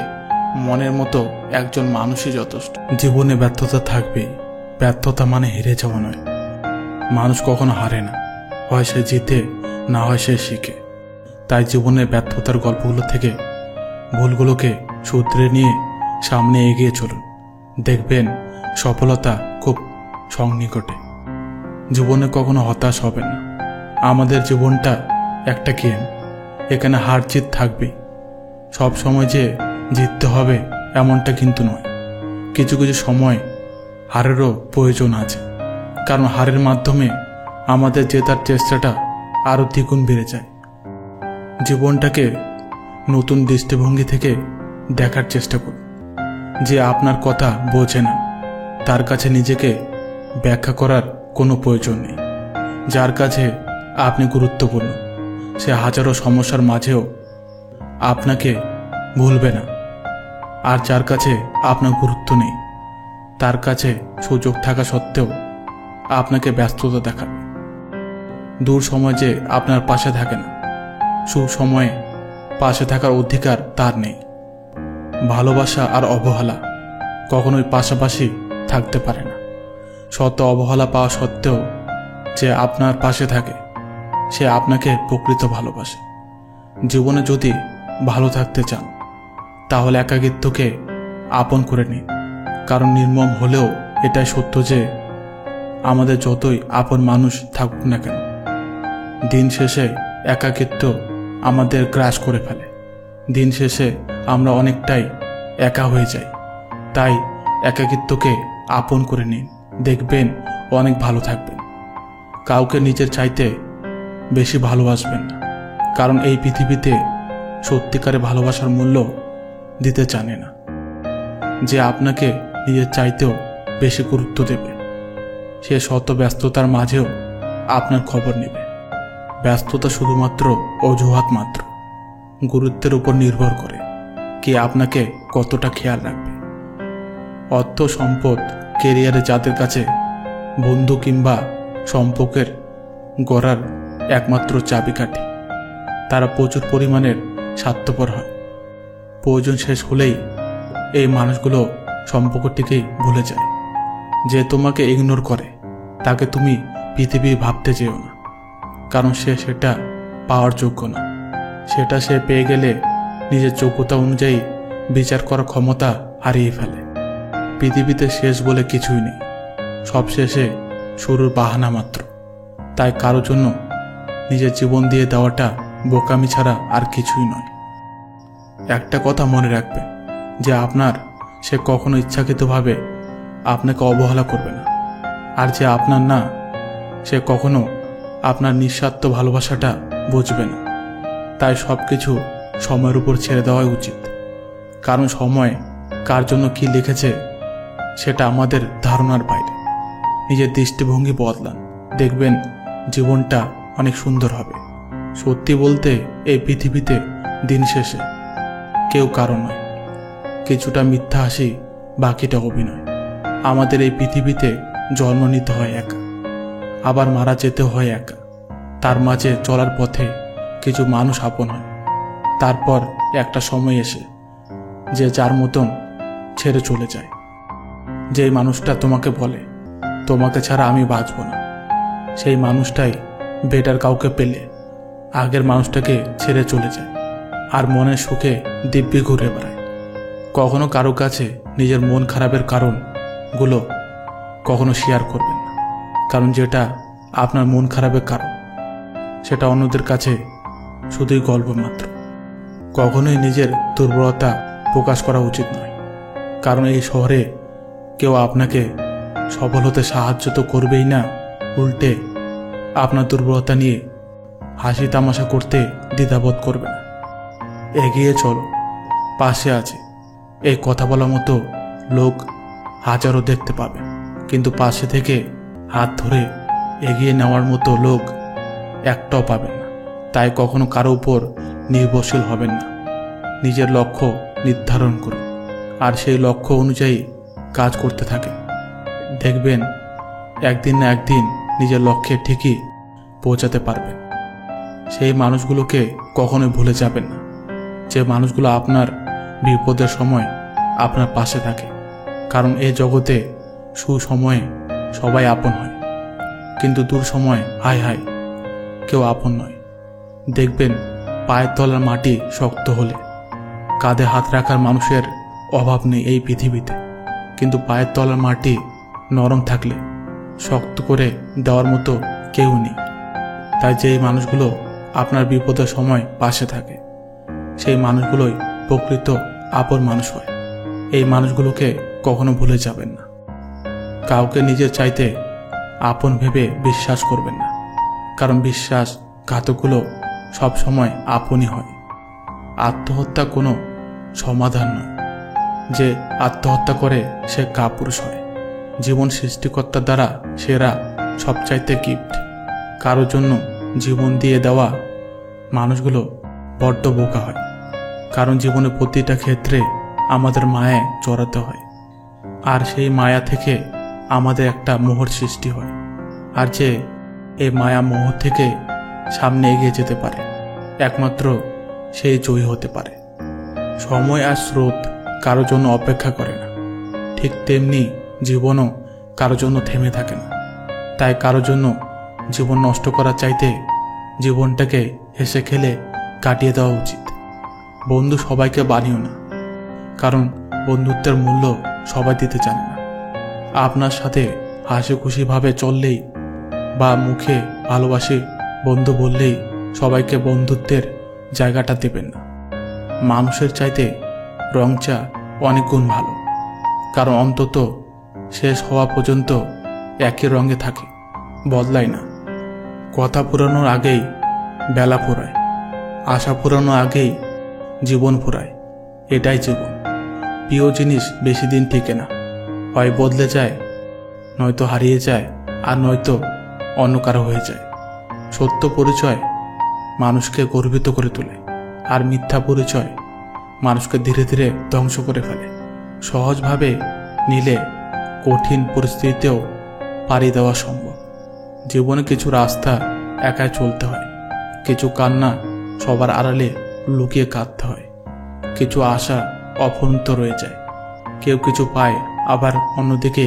মনের মতো একজন মানুষই যথেষ্ট। জীবনে ব্যর্থতা থাকবে, ব্যর্থতা মানে হেরে যাওয়া নয়। মানুষ কখনো হারে না, হয় সে জিতে, না হয় সে শিখে। তাই জীবনের ব্যর্থতার গল্পগুলো থেকে ভুলগুলোকে শুধরে নিয়ে সামনে এগিয়ে চলুন, দেখবেন সফলতা খুব সন্নিকটে। জীবনে কখনো হতাশ হবেন না। আমাদের জীবনটা একটা গেম, এখানে হার জিত থাকবে। সব সময় যে জিততে হবে এমনটা কিন্তু নয়। কিছু কিছু সময় হারেরও প্রয়োজন আছে, কারণ হারের মাধ্যমে আমাদের জেতার চেষ্টাটা আরও দ্বিগুণ বেড়ে যায়। জীবনটাকে নতুন দৃষ্টিভঙ্গি থেকে দেখার চেষ্টা করুন। যে আপনার কথা বোঝে না, তার কাছে নিজেকে ব্যাখ্যা করার কোনো প্রয়োজন নেই। যার কাছে আপনি গুরুত্বপূর্ণ, সে হাজারো সমস্যার মাঝেও আপনাকে ভুলবে না। আর যার কাছে আপনার গুরুত্ব নেই, তার কাছে সুযোগ থাকা সত্ত্বেও আপনাকে ব্যস্ততা দেখাবে। দূর সময় যে আপনার পাশে থাকে না, সুসময়ে পাশে থাকার অধিকার তার নেই। ভালোবাসা আর অবহেলা কখনোই পাশাপাশি থাকতে পারে না। শত অবহেলা পাওয়া সত্ত্বেও যে আপনার পাশে থাকে, সে আপনাকে প্রকৃত ভালোবাসে। জীবনে যদি ভালো থাকতে চান, তাহলে একাকিত্বকে আপন করে নিন। কারণ নির্মম হলেও এটাই সত্য যে আমাদের যতই আপন মানুষ থাকুক না কেন, দিন শেষে একাকিত্ব আমাদের গ্রাস করে ফেলে। দিন শেষে আমরা অনেকটাই একা হয়ে যাই। তাই একাকিত্বকে আপন করে নিন, দেখবেন অনেক ভালো থাকবেন। কাউকে নিজের চাইতে বেশি ভালোবাসবেন না, কারণ এই পৃথিবীতে সত্যিকারে ভালোবাসার মূল্য দিতে জানে না। যে আপনাকে নিজের চাইতেও বেশি গুরুত্ব দেবে, সে শত ব্যস্ততার মাঝেও আপনার খবর নেবে। ব্যস্ততা শুধুমাত্র অজুহাত মাত্র। গুরুত্বের উপর নির্ভর করে কে আপনাকে কতটা খেয়াল রাখবে। অর্থ, সম্পদ, কেরিয়ারে যাদের কাছে বন্ধু কিংবা সম্পর্কের গড়ার একমাত্র চাবিকাঠি, তারা প্রচুর পরিমাণের স্বার্থপর হয়। প্রয়োজন শেষ হলেই এই মানুষগুলো সম্পর্কটিকেই ভুলে যায়। যে তোমাকে ইগনোর করে, তাকে তুমি পৃথিবী ভাবতে যেও না, কারণ সে সেটা পাওয়ার যোগ্য না। সেটা সে পেয়ে গেলে নিজের যোগ্যতা অনুযায়ী বিচার করার ক্ষমতা হারিয়ে ফেলে। পৃথিবীতে শেষ বলে কিছুই নেই, সব শেষে শুরুর বাহানা মাত্র। তাই কারো জন্য নিজের জীবন দিয়ে দেওয়াটা বোকামি ছাড়া আর কিছুই নয়। একটা কথা মনে রাখবেন যে আপনার, সে কখনো ইচ্ছাকৃতভাবে আপনাকে অবহেলা করবে না। আর যে আপনার না, সে কখনো আপনার নিঃস্বার্থ ভালোবাসাটা বুঝবে না। তাই সব কিছু সময়ের উপর ছেড়ে দেওয়াই উচিত, কারণ সময় কার জন্য কি লিখেছে সেটা আমাদের ধারণার বাইরে। নিজের দৃষ্টিভঙ্গি বদলান, দেখবেন জীবনটা অনেক সুন্দর হবে। সত্যি বলতে এই পৃথিবীতে দিন শেষে কেউ কারো নয়। কিছুটা মিথ্যা হাসি, বাকিটা অভিনয়। আমাদের এই পৃথিবীতে জন্ম নিতে হয় একা, আবার মারা যেতে হয় একা। তার মাঝে চলার পথে কিছু মানুষ আপন হয়। তারপর একটা সময় এসে যে যার মতন ছেড়ে চলে যায়। যেই মানুষটা তোমাকে বলে তোমাকে ছাড়া আমি বাঁচব না, সেই মানুষটাই বেটার কাউকে পেলে আগের মানুষটাকে ছেড়ে চলে যায় আর মনের সুখে দিব্যি ঘুরে বেড়ায়। কখনো কারো কাছে নিজের মন খারাপের কারণগুলো কখনো শেয়ার করবেন না, কারণ যেটা আপনার মন খারাপের কারণ সেটা অন্যদের কাছে শুধুই গল্প মাত্র। কখনোই নিজের দুর্বলতা প্রকাশ করা উচিত নয়, কারণ এই শহরে কেউ আপনাকে সফল হতে সাহায্য তো করবেই না, উল্টে আপনার দুর্বলতা নিয়ে হাসি তামাশা করতে দ্বিধাবোধ করবে না। এগিয়ে চলো, পাশে আছে এই কথা বলার মতো লোক হাজারো দেখতে পাবে, কিন্তু পাশে থেকে হাত ধরে এগিয়ে নেওয়ার মতো লোক একটাও পাবেন না। তাই কখনো কারো উপর নির্ভরশীল হবেন না। নিজের লক্ষ্য নির্ধারণ করুন আর সেই লক্ষ্য অনুযায়ী কাজ করতে থাকেন। দেখবেন একদিন না একদিন নিজের লক্ষ্যে ঠিকই পৌঁছাতে পারবেন। সেই মানুষগুলোকে কখনোই ভুলে যাবেন না, যে মানুষগুলো আপনার বিপদের সময় আপনার পাশে থাকে। কারণ এই জগতে সুসময়ে সবাই আপন হয়, কিন্তু দূর সময় হায় হায় কেউ আপন নয়। দেখবেন পায়ের তলার মাটি শক্ত হলে কাঁধে হাত রাখার মানুষের অভাব নেই এই পৃথিবীতে, কিন্তু পায়ের তলার মাটি নরম থাকলে শক্ত করে দেওয়ার মতো কেউ নেই। তাই যেই মানুষগুলো আপনার বিপদের সময় পাশে থাকে সেই মানুষগুলোই প্রকৃত আপন মানুষ হয়। এই মানুষগুলোকে কখনো ভুলে যাবেন না। কাউকে নিজের চাইতে আপন ভেবে বিশ্বাস করবেন না, কারণ বিশ্বাসঘাতকগুলো সবসময় আপনই হয়। আত্মহত্যা কোনো সমাধান নয়। যে আত্মহত্যা করে সে কাপুরুষ হয়। জীবন সৃষ্টিকর্তার দ্বারা সেরা সবচাইতে গিফট। কারোর জন্য জীবন দিয়ে দেওয়া মানুষগুলো বড্ড বোকা হয়, কারণ জীবনের প্রতিটা ক্ষেত্রে আমাদের মায়ায় জড়াতে হয়, আর সেই মায়া থেকে আমাদের একটা মোহর সৃষ্টি হয়। আর যে এই মায়া মোহ থেকে সামনে এগিয়ে যেতে পারে একমাত্র সেই জয়ী হতে পারে। সময় আর স্রোত কারোর জন্য অপেক্ষা করে না, ঠিক তেমনি জীবনও কারোর জন্য থেমে থাকে না। তাই কারোর জন্য জীবন নষ্ট করার চাইতে জীবনটাকে হেসে খেলে কাটিয়ে দেওয়া উচিত। বন্ধু সবাইকে বানিও না, কারণ বন্ধুত্বের মূল্য সবাই দিতে জানে না। আপনার সাথে হাসি খুশিভাবে চললেই বা মুখে ভালোবাসি বন্ধু বললেই সবাইকে বন্ধুত্বের জায়গাটা দেবেন না। মানুষের চাইতে রং চা অনেক গুণ ভালো, কারণ অন্তত শেষ হওয়া পর্যন্ত একই রঙে থাকে, বদলায় না। কথা পুরানোর আগেই বেলা ফুরায়, আশা পুরানোর আগেই জীবন ফুরায়। এটাই জীবন। প্রিয় জিনিস বেশি দিন টিকে না, হয় বদলে যায়, নয়তো হারিয়ে যায়, আর নয়তো অন্য কারো হয়ে যায়। সত্য পরিচয় মানুষকে গর্বিত করে তোলে, আর মিথ্যা পরিচয় মানুষকে ধীরে ধীরে ধ্বংস করে ফেলে। সহজভাবে নিলে কঠিন পরিস্থিতিতেও পাড়ি দেওয়া সম্ভব। জীবনে কিছু রাস্তা একাই চলতে হয়, কিছু কান্না সবার আড়ালে লুকিয়ে কাঁদতে হয়, কিছু আশা অপূর্ণ রয়ে যায়। কেউ কিছু পায়, আবার অন্যদিকে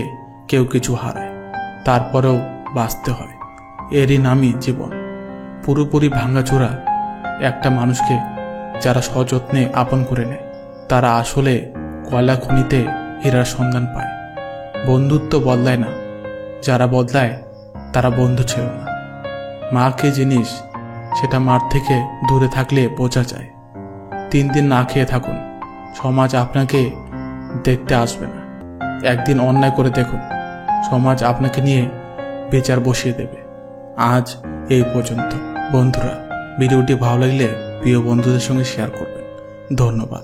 কেউ কিছু হারায়, তারপরেও বাঁচতে হয়। এরই নামই জীবন। পুরোপুরি ভাঙাচোরা একটা মানুষকে যারা সযত্নে আপন করে নেয়, তারা আসলে কয়লা খনিতে হীরার সন্ধান পায়। বন্ধুত্ব বদলায় না, যারা বদলায় তারা বন্ধু ছিল না। মা কি জিনিস সেটা মার থেকে দূরে থাকলে বোঝা যায়। 3 দিন না খেয়ে থাকুন, সমাজ আপনাকে দেখতে আসবে না। একদিন অন্যায় করে দেখুন, সমাজ আপনাকে নিয়ে বিচার বসিয়ে দেবে। আজ এই পর্যন্ত। বন্ধুরা, ভিডিওটি ভালো লাগলে প্রিয় বন্ধুদের সঙ্গে শেয়ার করবেন। ধন্যবাদ।